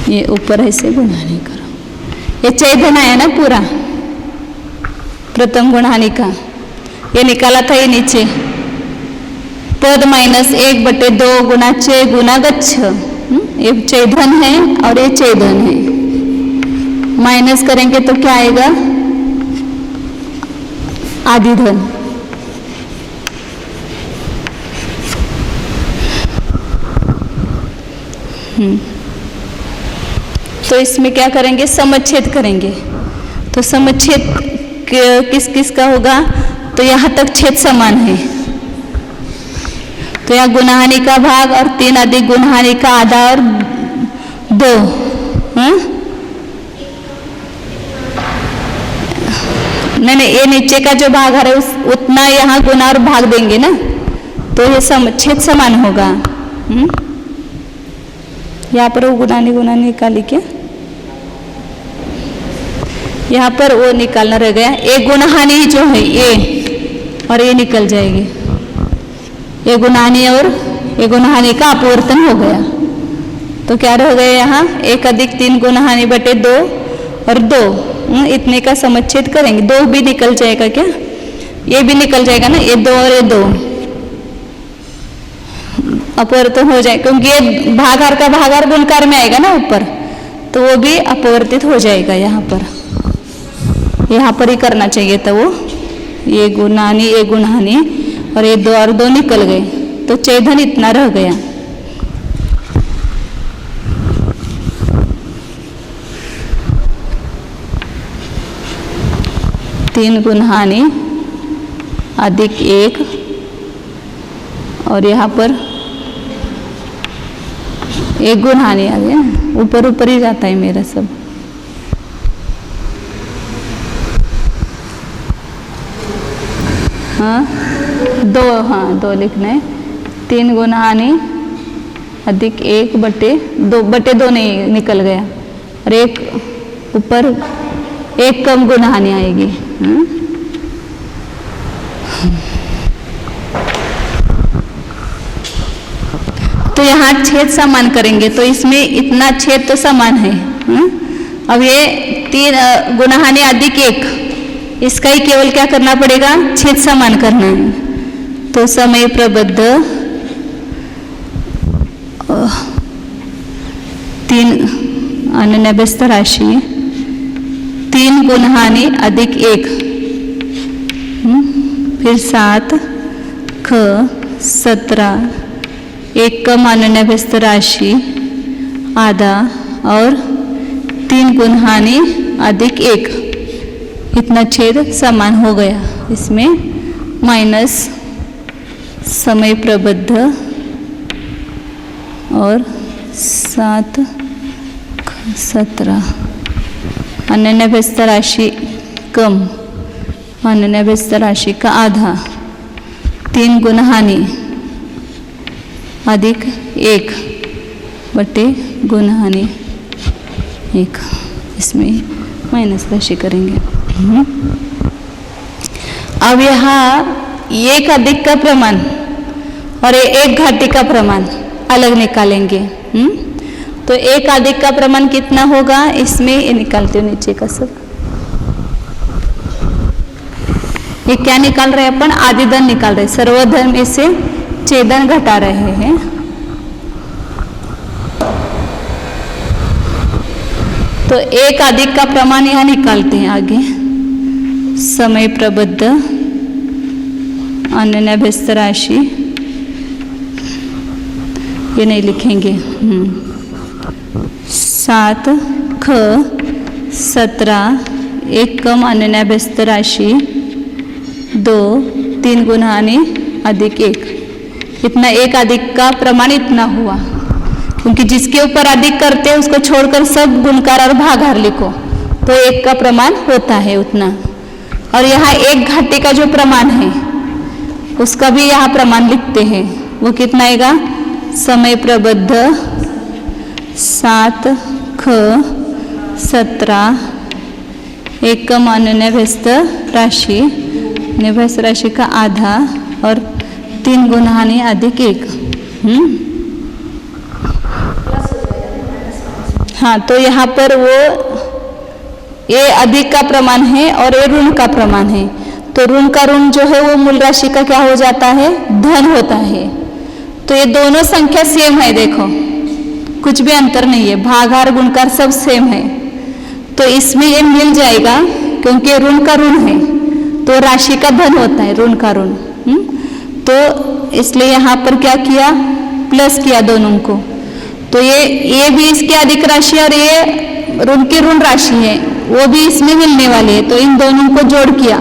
ये ऊपर ऐसे गुणहानि करो, ये चैधन आया ना पूरा प्रथम गुणहानि का, ये निकाला था ये नीचे पद -1/2 गुणा चे गुणा गच्छ, ये चैधन है और ये चैधन है, माइनस करेंगे तो क्या आएगा आदिधन। तो इसमें क्या करेंगे, समच्छेद करेंगे, तो समच्छेद किस किस का होगा, तो यहाँ तक छेद समान है, तो यहाँ गुणहानि का भाग और 3 अधिक गुणहानि का आधा और 2, नहीं ये नीचे का जो भाग है उतना यहाँ गुना और भाग देंगे ना, तो ये छेद समान होगा। यहाँ पर वो गुणानी निकाली क्या, यहाँ पर वो निकालना रह गया, एक गुणहानि जो है ये और ये निकल जाएगी, ये गुणहानि और ये गुणहानि का अपवर्तन हो गया, तो क्या रह गया यहाँ 1 अधिक 3 गुणहानि बटे 2 और 2, इतने का समच्छेद करेंगे, 2 भी निकल जाएगा क्या, ये भी निकल जाएगा ना, ये 2 और ये 2 अपवर्तन हो जाए, क्योंकि ये भागार का भागार गुणकार में आएगा ना ऊपर, तो वो भी अपवर्तित हो जाएगा यहाँ पर ही करना चाहिए था वो, ये गुणानी ये गुणहानि और ये 2 और 2 निकल गए, तो चैधन इतना रह गया। तीन गुणहानि अधिक 1 और यहाँ पर 1 गुणहानि आ गया, ऊपर ऊपर ही जाता है मेरा सब। हाँ 2 लिखना है, 3 गुणहानि अधिक 1/2 नहीं निकल गया, और एक ऊपर 1 कम गुणहानि आएगी। तो यहाँ छेद समान करेंगे, तो इसमें इतना छेद तो समान है। अब ये 3 गुणहानि अधिक 1, इसका ही केवल क्या करना पड़ेगा, छेद समान करना है। तो समय प्रबद्ध 3 अन्यव्यस्त राशि 3 गुणहानि अधिक 1, फिर 7 ख 17 1 कम अन्यव्यस्त राशि आधा और 3 गुणहानि अधिक 1, इतना छेद समान हो गया। इसमें माइनस समय प्रबद्ध और 7 17 अन्यव्यस्त राशि कम अन्यव्यस्त राशि का आधा 3 गुणहानि अधिक 1 बटे गुणहानि 1, इसमें माइनस राशि करेंगे। अब यहाँ 1 अधिक का प्रमाण और 1 घाटी का प्रमाण अलग निकालेंगे। तो 1 अधिक का प्रमाण कितना होगा, इसमें ये निकालते हो नीचे का सब, ये क्या निकाल रहे हैं अपन, आदिधन निकाल रहे, सर्वधन में से छेदन घटा रहे हैं। तो 1 अधिक का प्रमाण यहाँ निकालते हैं आगे, समय प्रबद्ध अन्यव्यस्त राशि, ये नहीं लिखेंगे, 7 ख 17 1 कम अन्यव्यस्त राशि 2 3 गुणहानि अधिक 1, इतना 1 अधिक का प्रमाण इतना हुआ, क्योंकि जिसके ऊपर अधिक करते हैं उसको छोड़कर सब गुणकार और भागाहार लिखो, तो 1 का प्रमाण होता है उतना। और यहाँ 1 घाटी का जो प्रमाण है उसका भी यहाँ प्रमाण लिखते हैं। वो कितना आएगा? समय प्रबद्ध 7 ख 17 एकम अन्यव्यस्त राशि, व्यस्त राशि का आधा और 3 गुणहानि अधिक 1। हाँ, तो यहाँ पर वो ये अधिक का प्रमाण है और ये ऋण का प्रमाण है। तो ऋण का ऋण जो है वो मूल राशि का क्या हो जाता है? धन होता है। तो ये दोनों संख्या सेम है, देखो कुछ भी अंतर नहीं है, भागाहार गुणकार सब सेम है। तो इसमें ये मिल जाएगा क्योंकि ऋण का ऋण है तो राशि का धन होता है, ऋण का ऋण। तो इसलिए यहाँ पर क्या किया? प्लस किया दोनों को। तो ये भी इसकी अधिक राशि और ये ऋण की ऋण राशि है, वो भी इसमें मिलने वाली है। तो इन दोनों को जोड़ किया।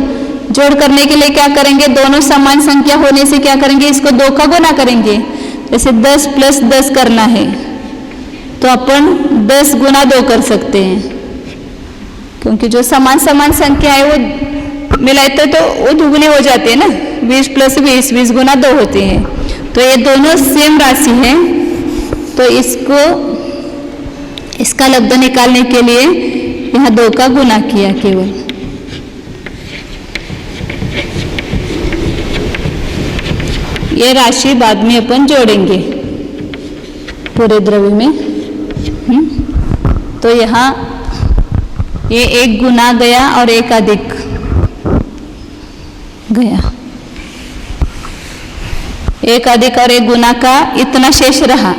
जोड़ करने के लिए क्या करेंगे? दोनों समान संख्या होने से क्या करेंगे? इसको 2 का गुना करेंगे। जैसे 10 + 10 करना है तो अपन 10 गुना 2 कर सकते हैं, क्योंकि जो समान संख्या है वो मिलाते तो वो दुगनी हो जाती है ना। 20 + 20 20 गुना 2 होते हैं। तो ये दोनों सेम राशि है। तो इसका लब्ध निकालने के लिए यहाँ 2 का गुना किया केवल। ये राशि बाद में अपन जोड़ेंगे पूरे द्रव्य में। तो यहाँ ये 1 गुना गया और 1 अधिक गया, 1 अधिक और 1 गुना का इतना शेष रहा।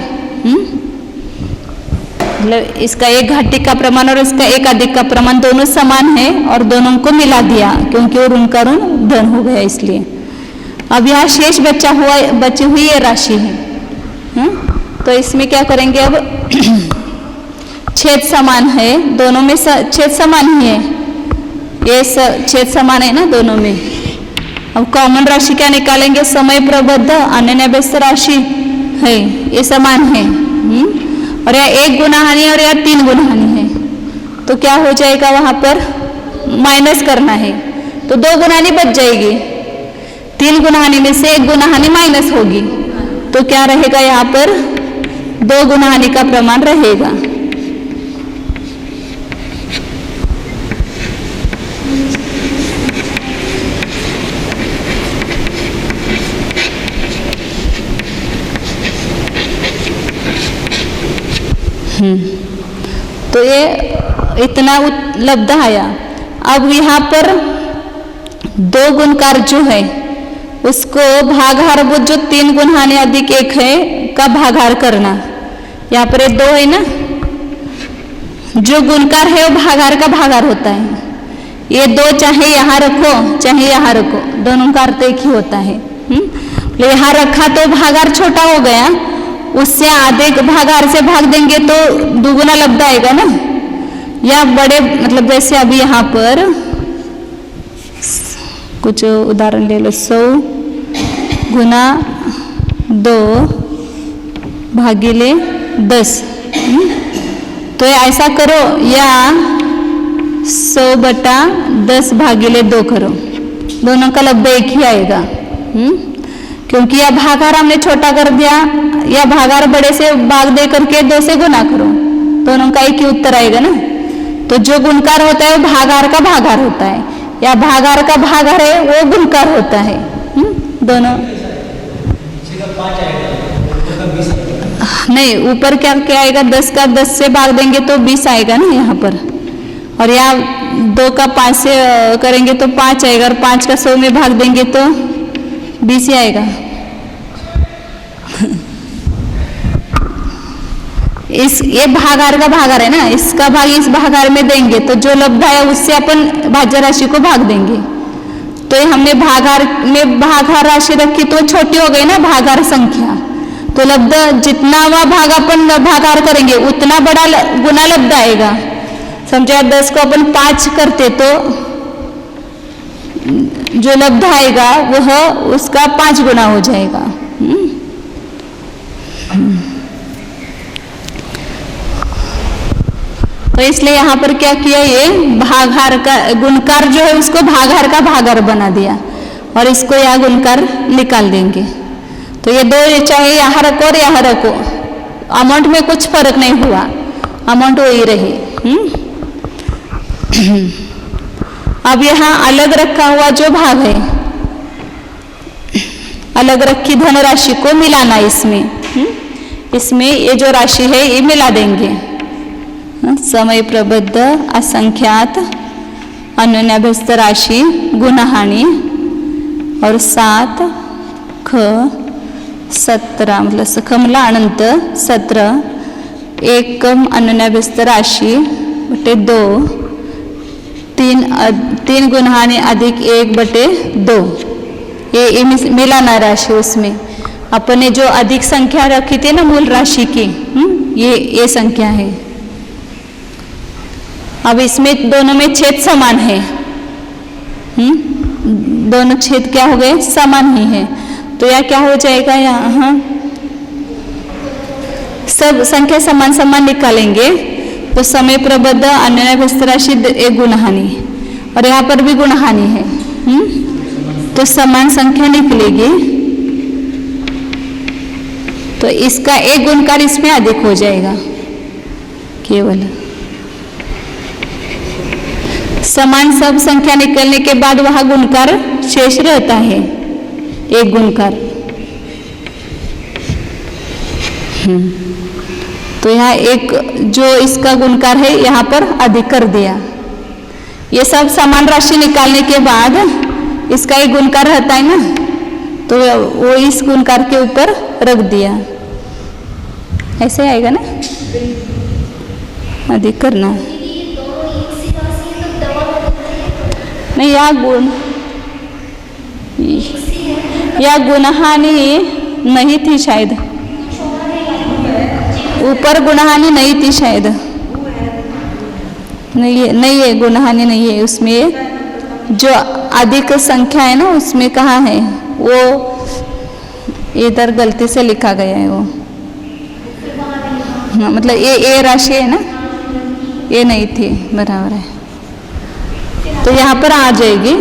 मतलब इसका 1 घाटी का प्रमाण और इसका 1 अधिक का प्रमाण दोनों समान है और दोनों को मिला दिया क्योंकि वो ऋण का ऋण धन हो गया इसलिए। अब यहाँ शेष बची हुई ये राशि है। तो इसमें क्या करेंगे? अब छेद समान है, दोनों में छेद समान ही है, ये छेद समान है ना दोनों में। अब कॉमन राशि क्या निकालेंगे? समय प्रबद्ध अन्यव्यस्त राशि है, ये समान है। और यह 1 गुणहानि और यह 3 गुणहानि है। तो क्या हो जाएगा? वहां पर माइनस करना है तो 2 गुणहानि बच जाएगी। 3 गुणहानि में से 1 गुणहानि माइनस होगी तो क्या रहेगा? यहाँ पर 2 गुणहानि का प्रमाण रहेगा। तो ये इतना लब्ध आया। अब यहाँ पर 2 गुणकार जो है उसको भागाहारभूत जो 3 गुणहानि अधिक 1 है का भागाहार करना। यहाँ पर ये 2 है ना, जो गुणकार है वो भागाहार का भागाहार होता है। ये 2 चाहे यहाँ रखो चाहे यहाँ रखो, दोनों का अर्थ एक ही होता है। यहाँ रखा तो भागाहार छोटा हो गया, उससे आधे भागाहार से भाग देंगे तो दुगुना लब्ध आएगा ना। या बड़े मतलब जैसे अभी यहाँ पर कुछ उदाहरण ले लो, 100 गुना 2 भागिले 10। तो ऐसा करो या 100/10 भागिले 2 करो, दोनों का लब्ध एक ही आएगा। क्योंकि यह भागाहार हमने छोटा कर दिया, या भागाहार बड़े से भाग दे करके 2 से गुना करो, दोनों का एक ही उत्तर आएगा ना। तो जो गुणकार होता है वो भागाहार का भागाहार होता है, या भागाहार का भागाहार है वो गुणकार होता है। दोनों नहीं, ऊपर क्या क्या आएगा? 10 का 10 से भाग देंगे तो 20 आएगा ना यहाँ पर। और या 2 का 5 से करेंगे तो 5 आएगा, और 5 का 100 में भाग देंगे तो 20 ही आएगा। ये भागाहार का भागाहार है ना, इसका भाग इस भागाहार में देंगे तो जो लब्ध है उससे अपन भाज्य राशि को भाग देंगे। तो ये हमने भागाहार में भागाहार राशि रखी तो छोटी हो गई ना भागाहार संख्या, तो लब्ध जितना वह भाग अपन भागाहार करेंगे उतना बड़ा गुना लब्ध आएगा। समझो 10 को अपन 5 करते तो जो लब्ध आएगा वह उसका 5 गुना हो जाएगा। तो इसलिए यहाँ पर क्या किया? ये भागाहार का गुणकार जो है उसको भागाहार का भागाहार बना दिया, और इसको यहाँ गुणकार निकाल देंगे। तो ये दो, चाहे यहाँ रखो और यहाँ रखो, अमाउंट में कुछ फर्क नहीं हुआ, अमाउंट वही रही। अब यहाँ अलग रखा हुआ जो भाग है, अलग रखी धनराशि को मिलाना इसमें। इसमें ये जो राशि है ये मिला देंगे। समय प्रबद्ध असंख्यात अन्योन्याभ्यस्त राशि गुणहानि और 7 ख 17 मतलब सखमला अनंत 17 एकम अन्योन्याभ्यस्त राशि बटे 2 3 गुणहानि अधिक 1/2 ये मिलाना राशि। उसमें अपन ने जो अधिक संख्या रखी थी ना मूल राशि की, ये संख्या है। अब इसमें दोनों में छेद समान है, दोनों छेद क्या हो गए, समान ही है। तो यह क्या हो जाएगा, यहाँ सब संख्या समान समान निकालेंगे तो समय प्रबद्ध अन्योन्याभ्यस्त राशि 1 गुणहानि और यहाँ पर भी गुणहानि है, तो समान संख्या निकलेगी। तो इसका एक गुणकार इसमें अधिक हो जाएगा। केवल समान सब संख्या निकलने के बाद वहां गुणकार शेष रहता है, एक गुणकार। तो यहाँ एक जो इसका गुणकार है यहाँ पर अधिक कर दिया। ये सब समान राशि निकालने के बाद इसका एक गुणकार रहता है ना, तो वो इस गुणकार के ऊपर रख दिया, ऐसे आएगा ना, अधिक करना नहीं। या गुणहानि नहीं थी शायद, ऊपर गुणहानि नहीं थी शायद, नहीं है गुणहानि नहीं है उसमें। जो अधिक संख्या है ना उसमें कहाँ है, वो इधर गलती से लिखा गया है वो। हाँ, मतलब ये राशि है ना, ये नहीं थी, बराबर है। तो यहाँ पर आ जाएगी।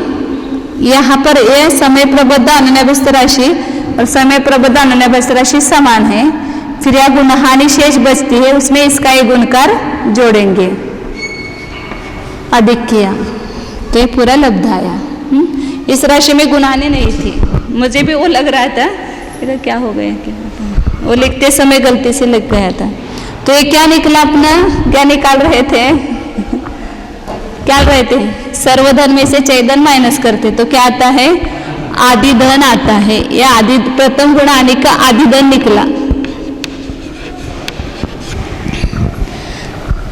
यहाँ पर ये समय प्रबद्ध अन्योन्याभ्यस्त राशि और समय प्रबद्ध अन्योन्याभ्यस्त राशि समान है। फिर यह गुणहानि शेष बचती है, उसमें इसका एक गुणकार जोड़ेंगे, अधिक किया तो ये पूरा लब्ध आया। इस राशि में गुणहानि नहीं थी, मुझे भी वो लग रहा था इधर क्या हो गया, क्या वो लिखते समय गलती से लिख गया था। तो ये क्या निकला अपना, क्या निकाल रहे थे, क्या रहे थे, सर्वधन में से चैधन माइनस करते तो क्या आता है, आदि धन आता है। या आदि प्रथम गुणहानि का आदि धन निकला।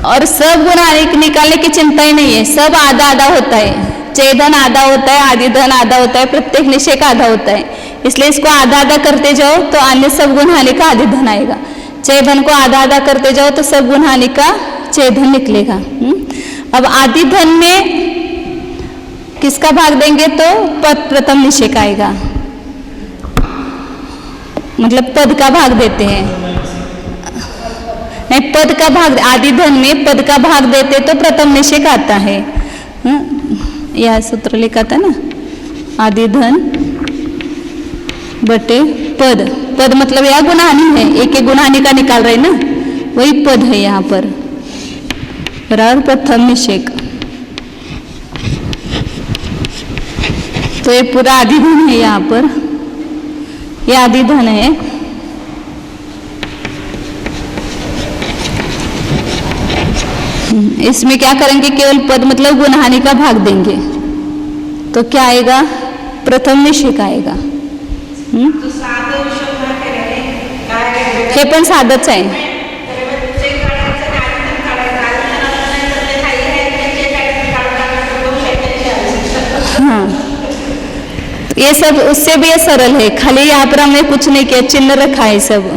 और सब गुणहानि निकालने की चिंता ही नहीं है, सब आधा आधा होता है। चैधन आधा होता है, आदि धन आधा होता है, प्रत्येक निषेक आधा होता है। इसलिए इसको आधा आधा करते जाओ तो अन्य सब गुणहानि का आदि धन आएगा। चैधन को आधा आधा करते जाओ तो सब गुणहानि का चैधन निकलेगा। अब आदि धन में किसका भाग देंगे तो पद प्रथम निषेक आएगा, मतलब पद का भाग देते हैं। नहीं, पद का भाग, आदि धन में पद का भाग देते तो प्रथम निषेक आता है। यह सूत्र लिखा था ना, आदि धन बटे पद। पद मतलब यह गुणहानि है, एक एक गुणहानि का निकाल रहे ना, वही पद है यहाँ पर, बराबर प्रथम निषेक। तो ये पूरा आदि धन है यहाँ पर, ये आदि धन है। इसमें क्या करेंगे, केवल पद मतलब गुणहानि का भाग देंगे तो क्या आएगा, प्रथम निषेक आएगा। हे पण साधच आहे। हाँ, ये सब उससे भी ये सरल है, खाली यहाँ पर हमने कुछ नहीं किया, चिन्ह रखा है सब।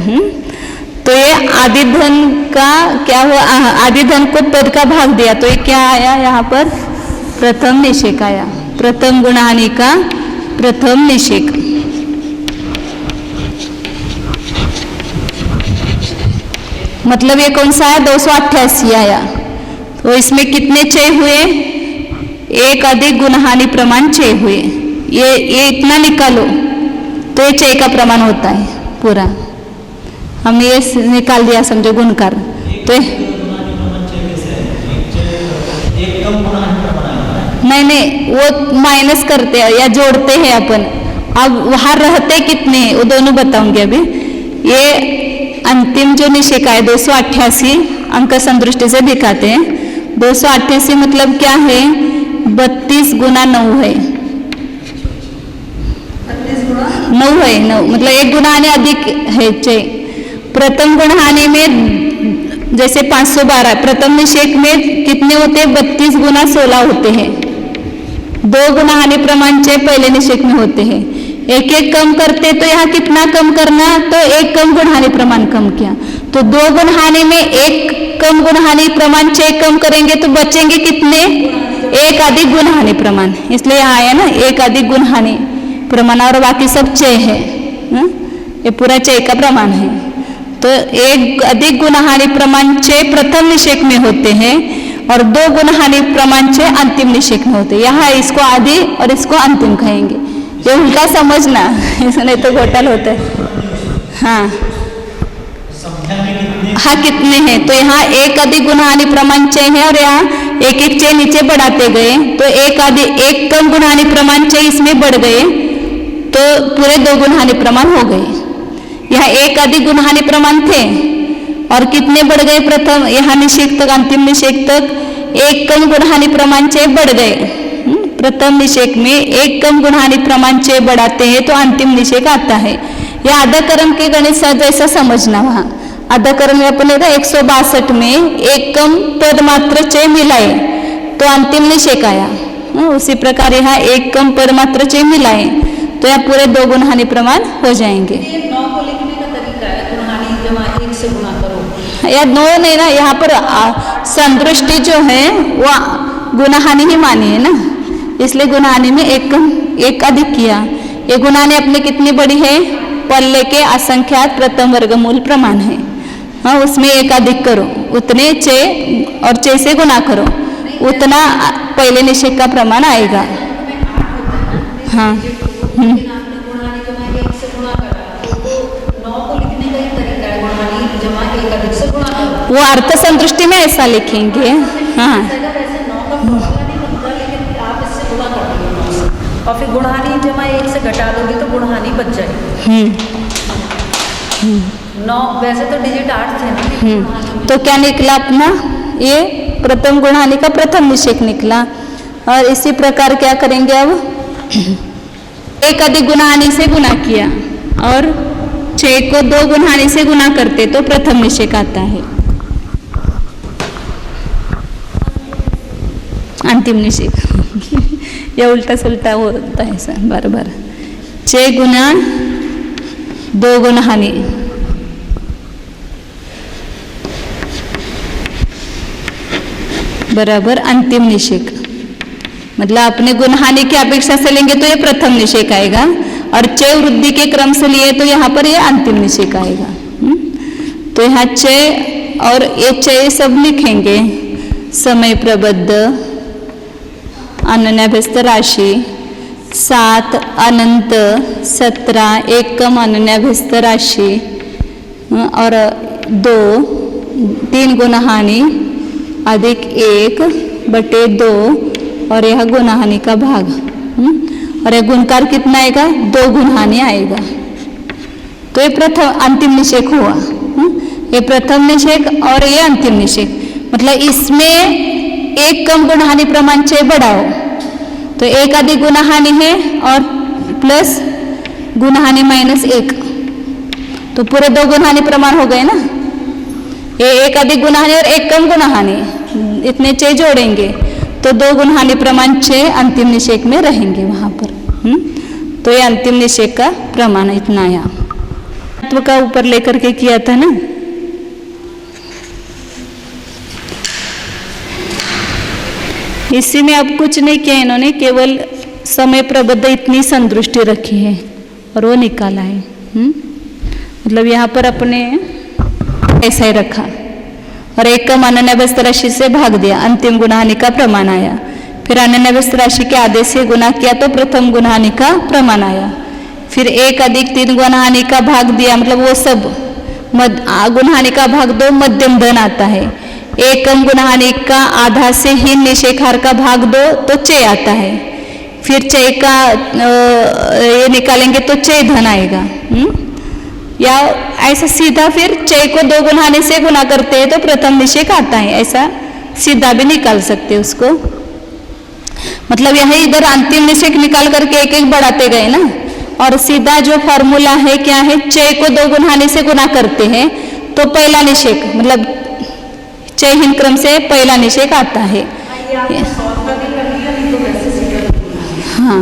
तो ये आदि धन का क्या हुआ, आदि धन को पद का भाग दिया तो ये क्या आया, यहाँ पर प्रथम निषेक आया। प्रथम गुणहानि का प्रथम निषेक। मतलब ये कौन सा है, 288 आया। तो इसमें कितने चय हुए, एक अधिक गुणहानि प्रमाण 6 हुए। ये इतना निकालो तो ये चे का प्रमाण होता है पूरा। हमने ये निकाल दिया समझो गुणकार, तो नहीं वो माइनस करते हैं या जोड़ते हैं अपन। अब वहाँ रहते कितने हैं वो दोनों बताऊंगी अभी। ये अंतिम जो निषेक है 288 अंक संदृष्टि से दिखाते हैं। 288 मतलब क्या है, 32 गुना 9 है। 9 है, 9 मतलब एक गुणाने अधिक है चे। प्रथम गुणहानि में जैसे 512 प्रथम निषेक में कितने होते हैं, 32 गुना 16 होते हैं। 2 गुणहानि प्रमाण चे पहले निषेक में होते हैं। एक एक कम करते तो यहाँ कितना कम करना, तो एक कम गुणहानि प्रमाण कम किया। तो 2 गुणहानि में एक कम गुणहानि प्रमाण चे कम करेंगे तो बचेंगे कितने, एक अधिक गुणहानि प्रमाण। इसलिए यहाँ आया ना एक अधिक गुणहानि प्रमाण और बाकी सब चे है। ये पूरा चे का प्रमाण है। तो एक अधिक गुणहानि प्रमाण चे प्रथम निषेक में होते हैं और 2 गुणहानि प्रमाण चे अंतिम निषेक में होते हैं। यहाँ इसको आदि और इसको अंतिम कहेंगे। ये उनका समझना, इसमें तो घोटाला होता है। हाँ हाँ कितने हैं, तो यहाँ एक अधिक गुणहानि प्रमाण चे है और यहाँ एक एक चे नीचे बढ़ाते गए तो एक कम गुणहानि प्रमाण चे इसमें बढ़ गए तो पूरे 2 गुणहानि प्रमाण हो गए। यहाँ एक अधिक गुणहानि प्रमाण थे और कितने बढ़ गए, प्रथम यहाँ निषेक तक अंतिम निषेक तक एक कम गुणहानि प्रमाण चे बढ़ गए। प्रथम निषेक में एक कम गुणहानि प्रमाण चे बढ़ाते हैं तो अंतिम निषेक आता है। यह आधाकरण के गणित जैसा समझना। वहाँ आधाकरण में अपने 162 में एक कम पद मात्र चे मिलाए तो अंतिम निषेक आया। उसी प्रकार यहाँ एक कम पद मात्र चे मिलाए तो यहाँ पूरे 2 गुणहानि प्रमाण हो जाएंगे। ये 9 को लिखने का तरीका है, गुणहानि जमा 1 से गुणा करो। या 9 नहीं ना, यहाँ पर संदृष्टि जो है वो गुणहानि ही मानी है ना, इसलिए गुणहानि में एक अधिक किया। ये गुणहानि अपने कितनी बड़ी है, पल्ले के असंख्यात प्रथम वर्गमूल प्रमाण है। हाँ उसमें एक अधिक करो, उतने चे और चे से गुना करो, उतना पहले निषेक का प्रमाण आएगा। हाँ वो अर्थ संदृष्टि में ऐसा लिखेंगे। हाँ और फिर गुणहानि जमा 1 से घटा दोगे तो गुणहानि बच जाएगी। 9 वैसे तो डिजिट 8 थे ना। तो क्या निकला अपना, ये प्रथम गुणहानि का प्रथम निषेक निकला। और इसी प्रकार क्या करेंगे, अब एक अधिक गुणहानि से गुना किया और 6 को 2 गुणहानि से गुना करते तो प्रथम निषेक आता है। अंतिम निषेक या उल्टा सुल्टा होता है ऐसा बार बार। 6 गुना 2 गुणहानि बराबर अंतिम निषेक। मतलब अपने गुणहानि की अपेक्षा से लेंगे तो ये प्रथम निषेक आएगा और चे वृद्धि के क्रम से लिए तो यहाँ पर ये अंतिम निषेक आएगा। तो यहाँ चे और ये चे सब लिखेंगे। समय प्रबद्ध, अनन्याभ्यस्त राशि, 7 अनंत, 17 एक कम अनन्याभ्यस्त राशि और 3 गुणहानि अधिक 1/2 और यह गुणहानि का भाग। और यह गुणकार कितना आएगा, 2 गुणहानि आएगा। तो ये प्रथम अंतिम निषेक हुआ। ये प्रथम निषेक और ये अंतिम निषेक। मतलब इसमें एक कम गुणहानि प्रमाण चे बढ़ाओ तो एक अधिक गुणहानि है और प्लस गुणहानि -1 तो पूरे 2 गुणहानि प्रमाण हो गए ना। ये एक अधिक गुणहानि और एक कम गुणहानि, इतने चे जोड़ेंगे तो 2 गुणहानि प्रमाण चे अंतिम निषेक में रहेंगे वहाँ पर। तो ये अंतिम निषेक का प्रमाण इतना आया। तत्व का ऊपर लेकर के किया था ना। इसी में अब कुछ नहीं किया इन्होंने, केवल समय प्रबद्ध इतनी संदृष्टि रखी है और वो निकाला है। मतलब यहाँ पर अपने ऐसा ही रखा और एक कम अनन्याभ्यस्त राशि से भाग दिया, अंतिम गुणहानि का प्रमाण आया। फिर अन्यव्यस्त राशि के आदेश से गुना किया तो प्रथम गुणहानि का प्रमाण आया। फिर 1 + 3 गुणहानि का भाग दिया, मतलब वो सब गुणहानि का भाग 2 मध्यम धन आता है। 1 कम गुणहानि का आधा से हीन निषेकहार का भाग 2 तो चय आता है। फिर चय का ये निकालेंगे तो चय धन आएगा। या ऐसा सीधा फिर चय को 2 गुणहानि से गुना करते हैं तो प्रथम निषेक आता है, ऐसा सीधा भी निकाल सकते उसको। मतलब यही इधर अंतिम निषेक निकाल करके एक एक बढ़ाते गए ना, और सीधा जो फॉर्मूला है क्या है, चय को 2 गुणहानि से गुना करते हैं तो पहला निषेक, मतलब चयहीन क्रम से पहला निषेक आता है। हाँ,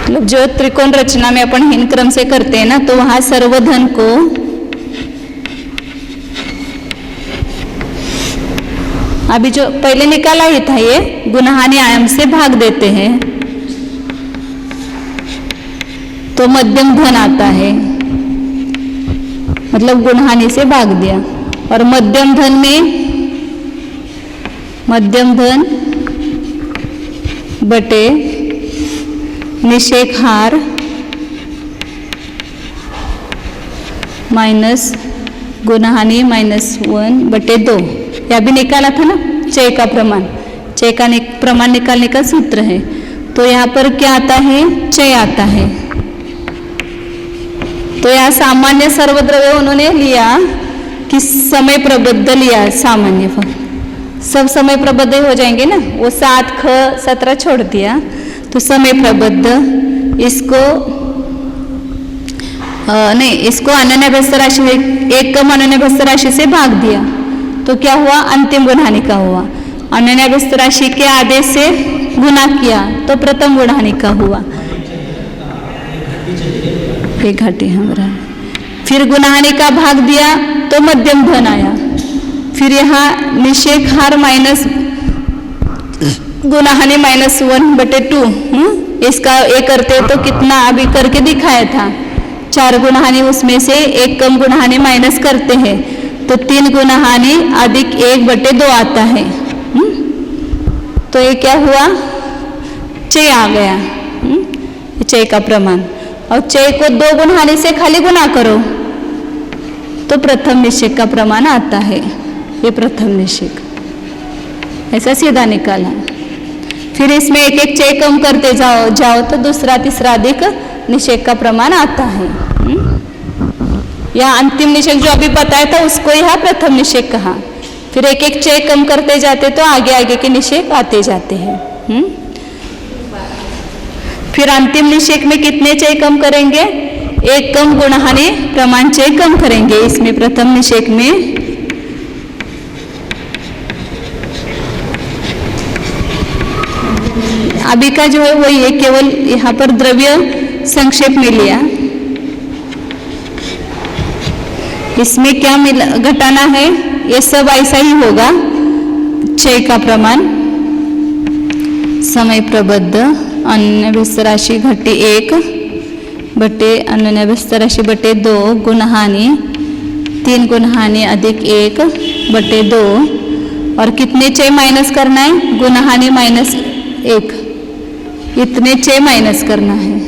मतलब जो त्रिकोण रचना में अपन हीन क्रम से करते हैं ना, तो वहां सर्वधन को अभी जो पहले निकाला ही था ये गुणहानि आयाम से भाग देते हैं तो मध्यम धन आता है, मतलब गुणहानि से भाग दिया। और मध्यम धन में मध्यम धन बटे निषेकहार माइनस गुणहानि -1/2, यह भी निकाला था ना चय का प्रमाण। चय का प्रमाण निकालने का सूत्र है, तो यहाँ पर क्या आता है, चय आता है। तो यहाँ सामान्य सर्वद्रव्य उन्होंने लिया कि समय प्रबद्ध लिया, सामान्य फल सब समय प्रबद्ध हो जाएंगे ना, वो 7 ख 17 छोड़ दिया तो समय प्रबद्ध, इसको नहीं, इसको अनन्यभ्यस्त राशि 1 कम अनन्यभ्यस्त राशि से भाग दिया तो क्या हुआ, अंतिम गुणहानि का हुआ। अनन्यभ्यस्त राशि के आदेश से गुना किया तो प्रथम गुणहानि का हुआ, एक घाटी हमारा। फिर गुणहानि का भाग दिया तो मध्यम धन आया। फिर यहाँ निषेकहार माइनस गुणहानि -1/2, इसका एक करते तो कितना अभी करके दिखाया था, 4 गुणहानि उसमें से 1 कम गुणहानि माइनस करते हैं तो 3 गुणहानि अधिक 1/2 आता है। तो ये क्या हुआ, चय आ गया, चय का प्रमाण। और चय को 2 गुणहानि से खाली गुना करो तो प्रथम निषेक का प्रमाण आता है, ये प्रथम निषेक, ऐसा सीधा निकाला। फिर इसमें एक एक चय कम करते जाओ तो दूसरा तीसरा अधिक निषेक का प्रमाण आता है। यह अंतिम निषेक जो अभी बताया था उसको यह प्रथम निषेक कहा। फिर एक एक चय कम करते जाते तो आगे आगे के निषेक आते जाते हैं। फिर अंतिम निषेक में कितने चय कम करेंगे, 1 कम गुणहानि प्रमाण चय कम करेंगे। इसमें प्रथम निषेक में अभी का जो है वही है, केवल यहाँ पर द्रव्य संक्षेप में लिया। इसमें क्या घटाना है, ये सब ऐसा ही होगा। चय का प्रमाण समय प्रबद्ध अनन्यभ्यस्त राशि घटी 1 बटे अनन्यभ्यस्त राशि बटे 2 गुणहानि 3 गुणहानि अधिक 1/2 और कितने चय माइनस करना है, गुणहानि -1, इतने चय माइनस करना है।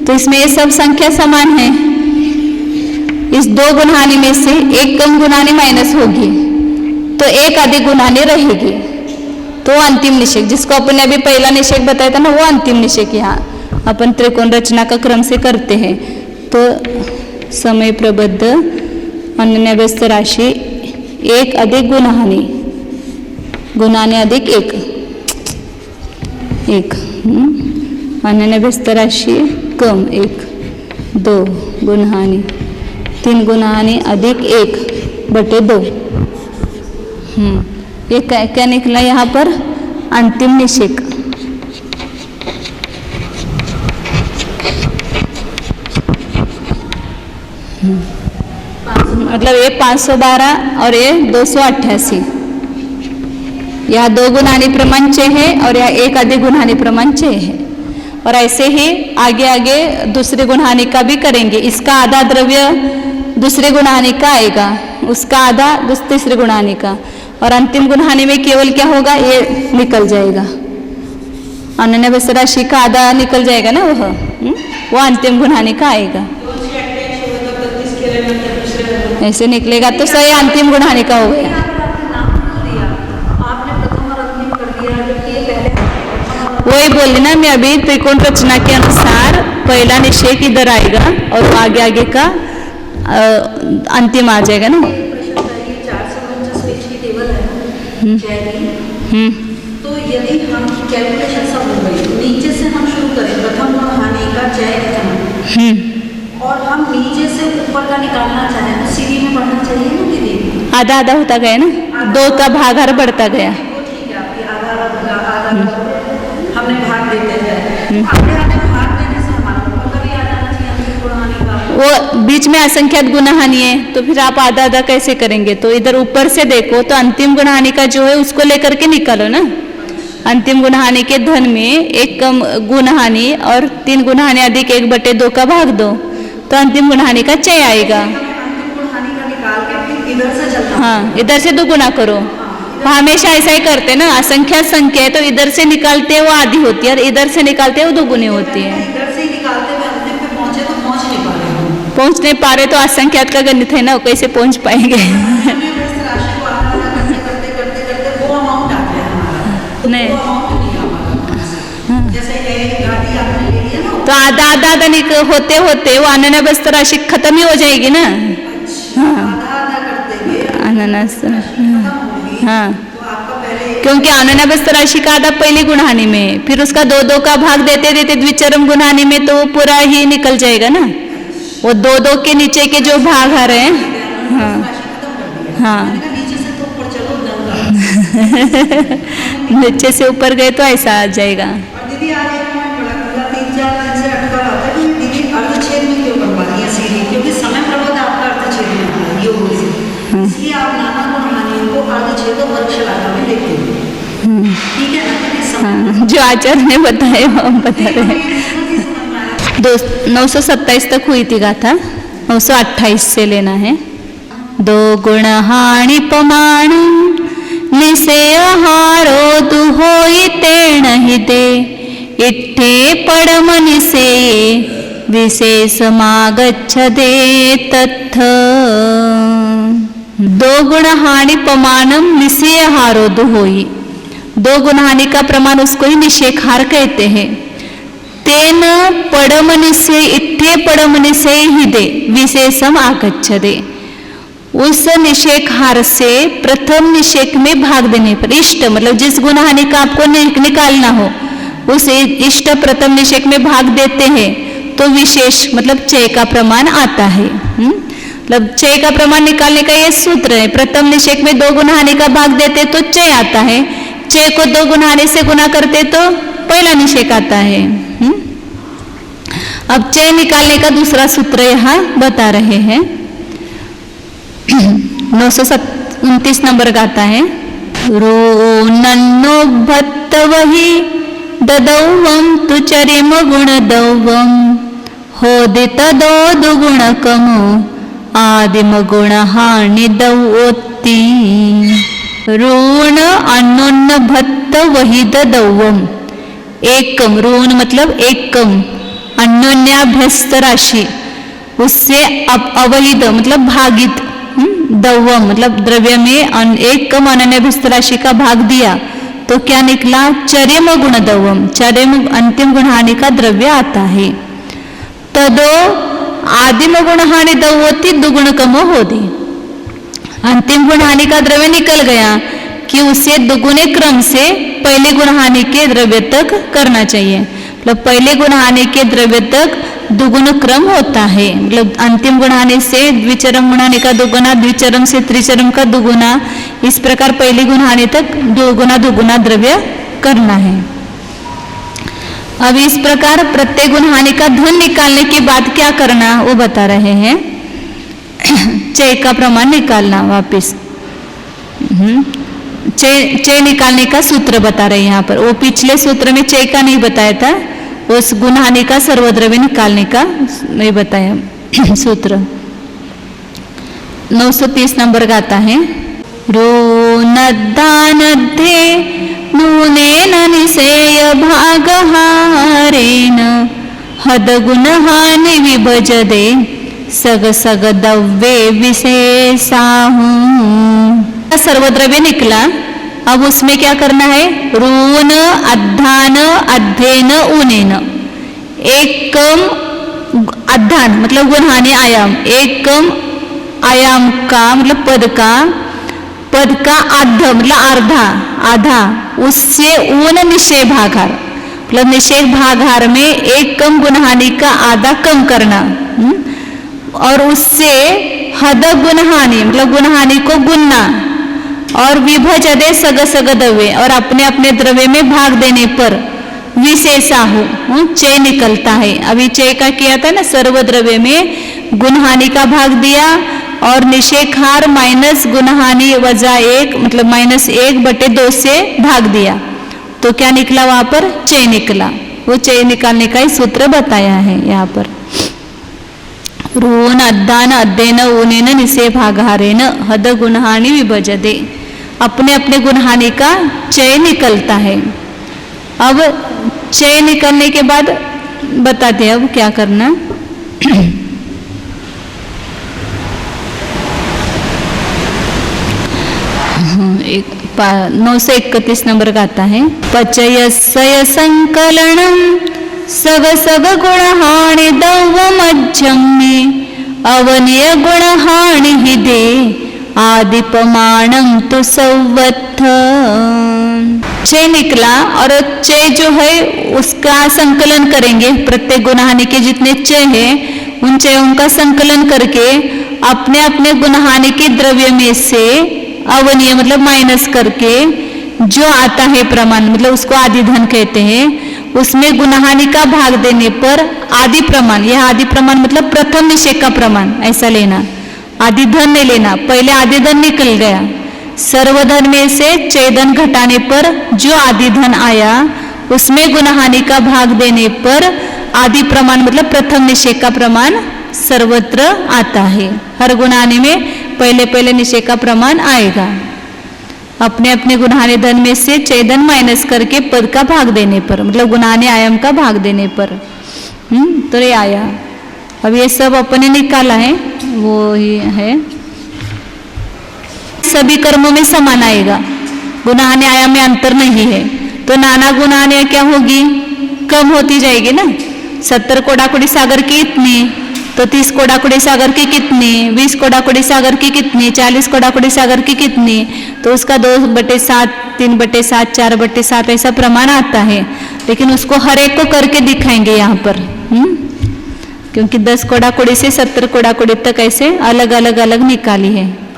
तो इसमें ये सब संख्या समान है। इस 2 गुणहानि में से 1 कम गुणहानि माइनस होगी तो 1 अधिक गुणहानि रहेगी, तो अंतिम निषेक जिसको अपन ने अभी पहला निषेक बताया था ना, वो अंतिम निषेक यहाँ अपन त्रिकोण रचना का क्रम से करते हैं। तो समय प्रबद्ध अनन्यभ्यस्त राशि 1 अधिक गुणहानि अधिक 1 अनन्यभ्यस्त राशि कम 1 2 गुणहानि 3 गुणहानि अधिक 1/2। ये क्या निकला यहाँ पर, अंतिम निषेक। मतलब ये 512 और ये 288। यह 2 गुणानी प्रमाण 6 है और यह 1 आधे गुणानी प्रमाण 6 है। और ऐसे ही आगे आगे दूसरे गुणहानि का भी करेंगे। इसका आधा द्रव्य दूसरे गुणहानि का आएगा, उसका आधा तीसरे गुणहानि का, और अंतिम गुणहानि में केवल क्या होगा, ये निकल जाएगा, अनन्य व्यस्त राशि का आधा निकल जाएगा ना, वो अंतिम गुणहानि का आएगा। ऐसे निकलेगा तो सही अंतिम गुणहानि का हो गया। वही बोली ना मैं अभी, त्रिकोण रचना के अनुसार पहला निश्चय किधर आएगा और आगे आगे का अंतिम आ जाएगा ना। तो यदि हम कैलकुलेशन सब हो गई, नीचे से हम शुरू करें, प्रथम गुणहानि का जय और हम नीचे से ऊपर का निकालना चाहें तो सीढ़ी में बढ़ना चाहिए ना दीदी। आधा आधा होता गया ना, 2 का भागार बढ़ता गया। ठीक है, आपकी आधा हमने भाग देते हैं, आधे भाग देने से हमारा ऊपर भी आ जाना चाहिए अंतिम गुणहानि का। वो बीच में असंख्यात गुणहानि है तो फिर आप आधा आधा कैसे करेंगे, तो इधर ऊपर से देखो तो अंतिम गुणहानि का जो है उसको लेकर के निकालो ना। अंतिम गुणहानि के धन में 1 कम गुणहानि और 3 गुणहानि अधिक 1/2 का भाग दो तो अंतिम गुणहानि का 6 आएगा। अंतिम गुणहानि का निकाल के फिर इधर से चलना, हाँ, इधर से 2 गुना करो। हमेशा ऐसा ही करते ना, असंख्यात संख्या है तो इधर से निकालते हैं वो आधी होती है और इधर से निकालते हैं वो 2 गुनी होती है। इधर से ही निकालते हुए अंतिम पे पहुंचे तो पहुंच नहीं पा रहे, पहुंच नहीं पा रहे तो असंख्यात का गणित है ना, वो कैसे पहुंच पाएंगे। राशि को आधा करते करते करते वो अमाउंट आ गया हमारा, नहीं, जैसे गाड़ी आपने ले लिया ना, तो आधा आधा आधा होते होते वो अनन्य व्यस्त राशि खत्म ही हो जाएगी ना। आधा आधा करते हुए अनन्य, हाँ, तो आपका पहले, क्योंकि अनन्य व्यस्त राशि का आधा पहली गुणहानि में, फिर उसका 2-2 का भाग देते देते द्विचरम गुणहानि में तो वो पूरा ही निकल जाएगा ना। वो 2-2 के नीचे के जो भाग आ रहे हैं, हाँ हाँ, नीचे से तो ऊपर चलो, नीचे से ऊपर गए तो ऐसा आ जाएगा। और दीदी आज एक पॉइंट बड़ा खुला 3-4 दिन से अटका होता है कि दीदी अर्धछेद में क्यों बनवा रही है सीढ़ी, क्योंकि समय प्रबंध आपका अर्धछेद में आता है योग से, इसलिए आप नाना गुणहानियों को अर्धछेद और वर्गशलाका में लेते हैं, ठीक है ना। हाँ, जो आचार्य ने बताया वो हम बता रहे हैं। 927 तक हुई थी गाथा, 928 से लेना है। 2 गुणहानि प्रमाण निसेय हारो दुहोई तेण ही दे, इट्ठे पडम निसेये विशेषमागच्छदे तत्थ। 2 गुणहानि प्रमाणम निसेय हारो दुहोई, 2 गुणहानि का प्रमाण उसको ही निषेकहार कहते हैं। तेन पडमनिसे इत्थे पडमनिसे ही दे विशेषम आगच्छदे, उस निषेकहार से प्रथम निषेक में भाग देने पर, इष्ट मतलब जिस गुणहानि का आपको निकालना हो उस इष्ट प्रथम निषेक में भाग देते हैं तो विशेष मतलब 6 का प्रमाण आता है। मतलब 6 का प्रमाण निकालने का ये सूत्र है। प्रथम निषेक में 2 गुणहानि का भाग देते तो 6 आता है, 6 को 2 गुणहानि से गुना करते तो पहला निषेक आता है। अब 6 निकालने का दूसरा सूत्र यहाँ बता रहे हैं। 929 नंबर का आता है। रो नन्नो भत्त वही ददौवम तु चरिम गुण दौवम होदित 2 दुगुण कमो आदिम गुण हानि दौओत्ति। ऋण अन्योन्य भत्त वही ददौवम, एकम, ऋण मतलब एकम, अन्योन्याभ्यस्त राशि उससे अवहित मतलब भागित, दौवम मतलब द्रव्य में एक कम अनन्याभ्यस्त राशि का भाग दिया तो क्या निकला, चरिम गुण दौवम, चरिम अंतिम गुणहानि का द्रव्य आता है। तदो आदिम गुणहानि दौवोति दुगुण कमो होदि, अंतिम गुणहानि का द्रव्य निकल गया कि उसे दुगुने क्रम से पहले गुणहानि के द्रव्य तक करना चाहिए। मतलब पहले गुणहानि के द्रव्य तक दुगुण क्रम होता है, मतलब अंतिम गुणहानि से द्विचरम गुणहानि का दुगुना, द्विचरम से त्रिचरम का दुगुना, इस प्रकार पहली गुणहानि तक दुगुना द्रव्य करना है। अब इस प्रकार प्रत्येक गुणहानि का धन निकालने के बाद क्या करना वो बता रहे हैं। चय का प्रमाण निकालना वापिस। चय निकालने का सूत्र बता रहे हैं यहाँ पर। वो पिछले सूत्र में चय का नहीं बताया था, उस गुण हानि का सर्वद्रव्य निकालने का नहीं बताया सूत्र। 930 नंबर गाता है। रोनद्दानद्धे नूनेन निसेय भागहारेण हदगुणहानि विभजदे सग सग दव्ये विशेषाहु। सर्वद्रव्य निकला, अब उसमें क्या करना है? ऋण अध्यान अध्ययन ऊनेन। एक कम अध्यान मतलब गुणहानि आयाम, एक कम आयाम का मतलब पद का आध मतलब आधा उससे ऊन निषेध भागार मतलब निषेध भागार में एक कम गुणहानि का आधा कम करना, और उससे हद गुणहानि मतलब गुणहानि को गुणना, और विभजदे सग सग द्रव्य और अपने अपने द्रव्य में भाग देने पर विशेषाहु चय निकलता है। अभी चय का किया था ना, सर्वद्रव्य में गुणहानि का भाग दिया और निषेधार माइनस गुणहानि वजा 1 मतलब -1/2 से भाग दिया, तो क्या निकला वहां पर? चय निकला। वो चय निकालने का ही सूत्र बताया है यहाँ पर। ऋण अध्यान अध्ययन ऊनेन निषेध भागहारेण हद गुणहानि विभजदे। अपने अपने गुणहानि का चय निकलता है। अब चय निकलने के बाद बताते हैं अब क्या करना। एक 931 नंबर का आता है। पचयस्य संकलनम सग सग गुणहानि दव्वमज्जम्मे अवनीय गुणहानि हि दे आदिपमाणं तु संवत्थ। चय निकला और चय जो है उसका संकलन करेंगे। प्रत्येक गुणहानि के जितने चय है उन चयों का संकलन करके अपने अपने गुणहानि के द्रव्य में से अवनीय मतलब माइनस करके जो आता है प्रमाण मतलब उसको आदि धन कहते हैं, उसमें गुणहानि का भाग देने पर आदि प्रमाण, यह आदि प्रमाण मतलब प्रथम निषेध का प्रमाण ऐसा लेना, आदि धन नहीं लेना। पहले आदि धन निकल गया, सर्वधन में से चयधन घटाने पर जो आदि धन आया उसमें गुणहानि का भाग देने पर आदि प्रमाण मतलब प्रथम निषेध का प्रमाण सर्वत्र आता है। हर गुणहानि में पहले पहले निषेध का प्रमाण आएगा। अपने अपने गुणहानि धन में से चयधन माइनस करके पद का भाग देने पर मतलब गुणहानि आयाम का भाग देने पर तो ये आया। अब ये सब अपने निकाला है, वो ही है। सभी कर्मों में समान आएगा, गुणहानि आयाम में अंतर नहीं है। तो नाना गुणहानि क्या होगी? कम होती जाएगी ना। 70 कोडाकुड़ी सागर की इतनी, तो 30 कोडाकुड़ी सागर की कितनी, 20 कोडाकुड़ी सागर की कितनी, 40 कोडाकुड़ी सागर की कितनी, तो उसका 2/7, 3/7, 4/7 ऐसा प्रमाण आता है। लेकिन उसको हर एक को करके दिखाएंगे यहाँ पर, क्योंकि 10 कोडाकुड़ी से 70 कोडाकुड़ी तक ऐसे अलग अलग अलग निकाली है।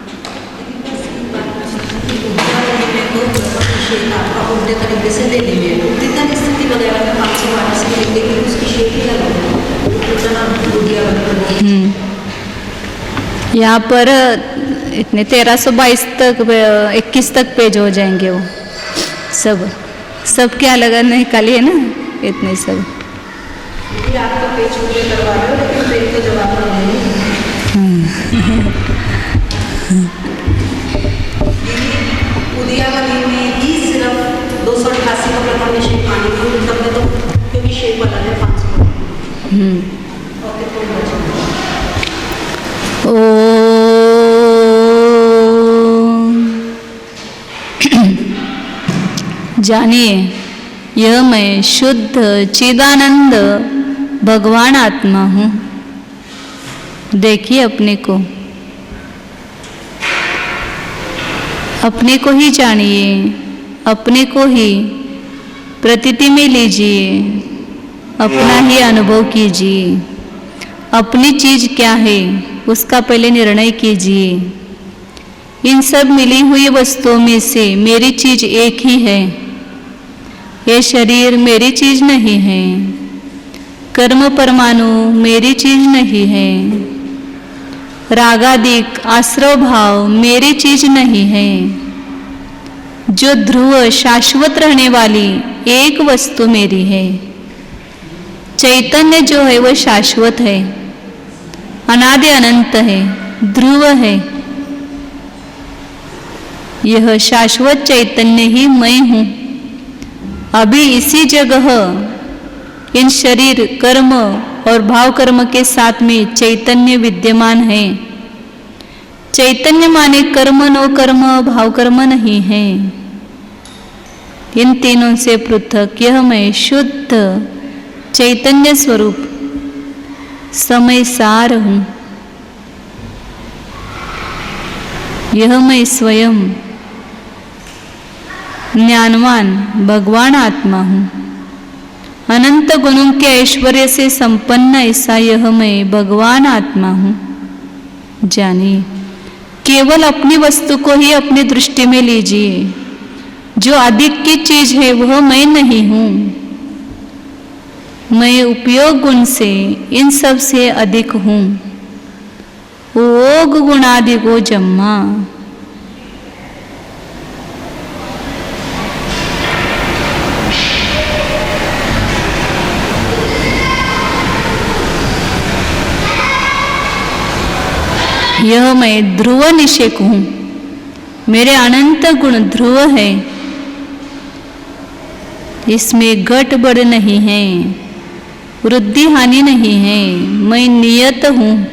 यहाँ पर इतने 1322 तक 21 तक पेज हो जाएंगे। वो सब क्या लगा निकाली है ना, इतने सब। आपका पेज पूरे करवा रहे हो लेकिन पेज का जवाब नहीं। उदयावली में ही सिर्फ 288 का प्रमाण निषेध पानी को तब तो क्योंकि शेप बता है 500। जानिए, यह मैं शुद्ध चिदानंद भगवान आत्मा हूँ। देखिए अपने को ही जानिए, अपने को ही प्रतीति में लीजिए, अपना ही अनुभव कीजिए। अपनी चीज क्या है उसका पहले निर्णय कीजिए। इन सब मिली हुई वस्तुओं में से मेरी चीज एक ही है। ये शरीर मेरी चीज नहीं है, कर्म परमाणु मेरी चीज नहीं है, रागादिक आश्रव भाव मेरी चीज नहीं है। जो ध्रुव शाश्वत रहने वाली एक वस्तु मेरी है। चैतन्य जो है वह शाश्वत है, अनादि अनंत है, ध्रुव है। यह शाश्वत चैतन्य ही मैं हूँ। अभी इसी जगह इन शरीर कर्म और भाव कर्म के साथ में चैतन्य विद्यमान है। चैतन्य माने कर्म नो कर्म भाव कर्म नहीं है। इन तीनों से पृथक यह मैं शुद्ध चैतन्य स्वरूप समय सार हूँ। यह मैं स्वयं ज्ञानवान भगवान आत्मा हूँ। अनंत गुणों के ऐश्वर्य से संपन्न ऐसा यह मैं भगवान आत्मा हूँ। जानिए, केवल अपनी वस्तु को ही अपनी दृष्टि में लीजिए। जो अधिक की चीज है वह मैं नहीं हूँ। मैं उपयोग गुण से इन सब से अधिक हूँ। ओग गुणादि को जम्मा। यह मैं ध्रुव निषेक हूँ। मेरे अनंत गुण ध्रुव है। इसमें घट बढ़ नहीं है, वृद्धि हानि नहीं है। मैं नियत हूँ।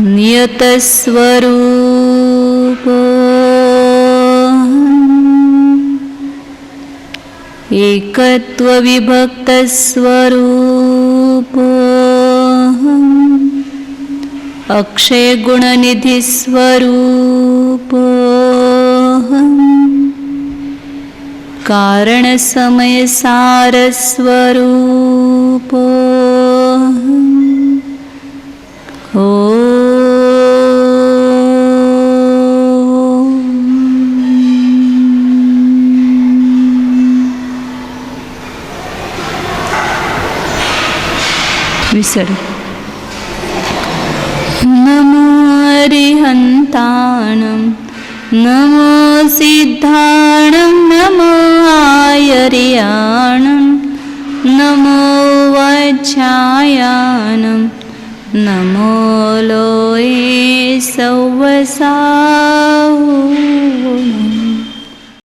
नियत स्वरूप एकत्व विभक्त स्वरूप अक्षय गुण निधि स्वरूप कारण समय सार स्वरूप विसर्ग। नमो अरिहन्ताणं नमो सिद्धाणं नमो आयर्याणं नमो वज्रायाणं नमो लोये सौवसाहो।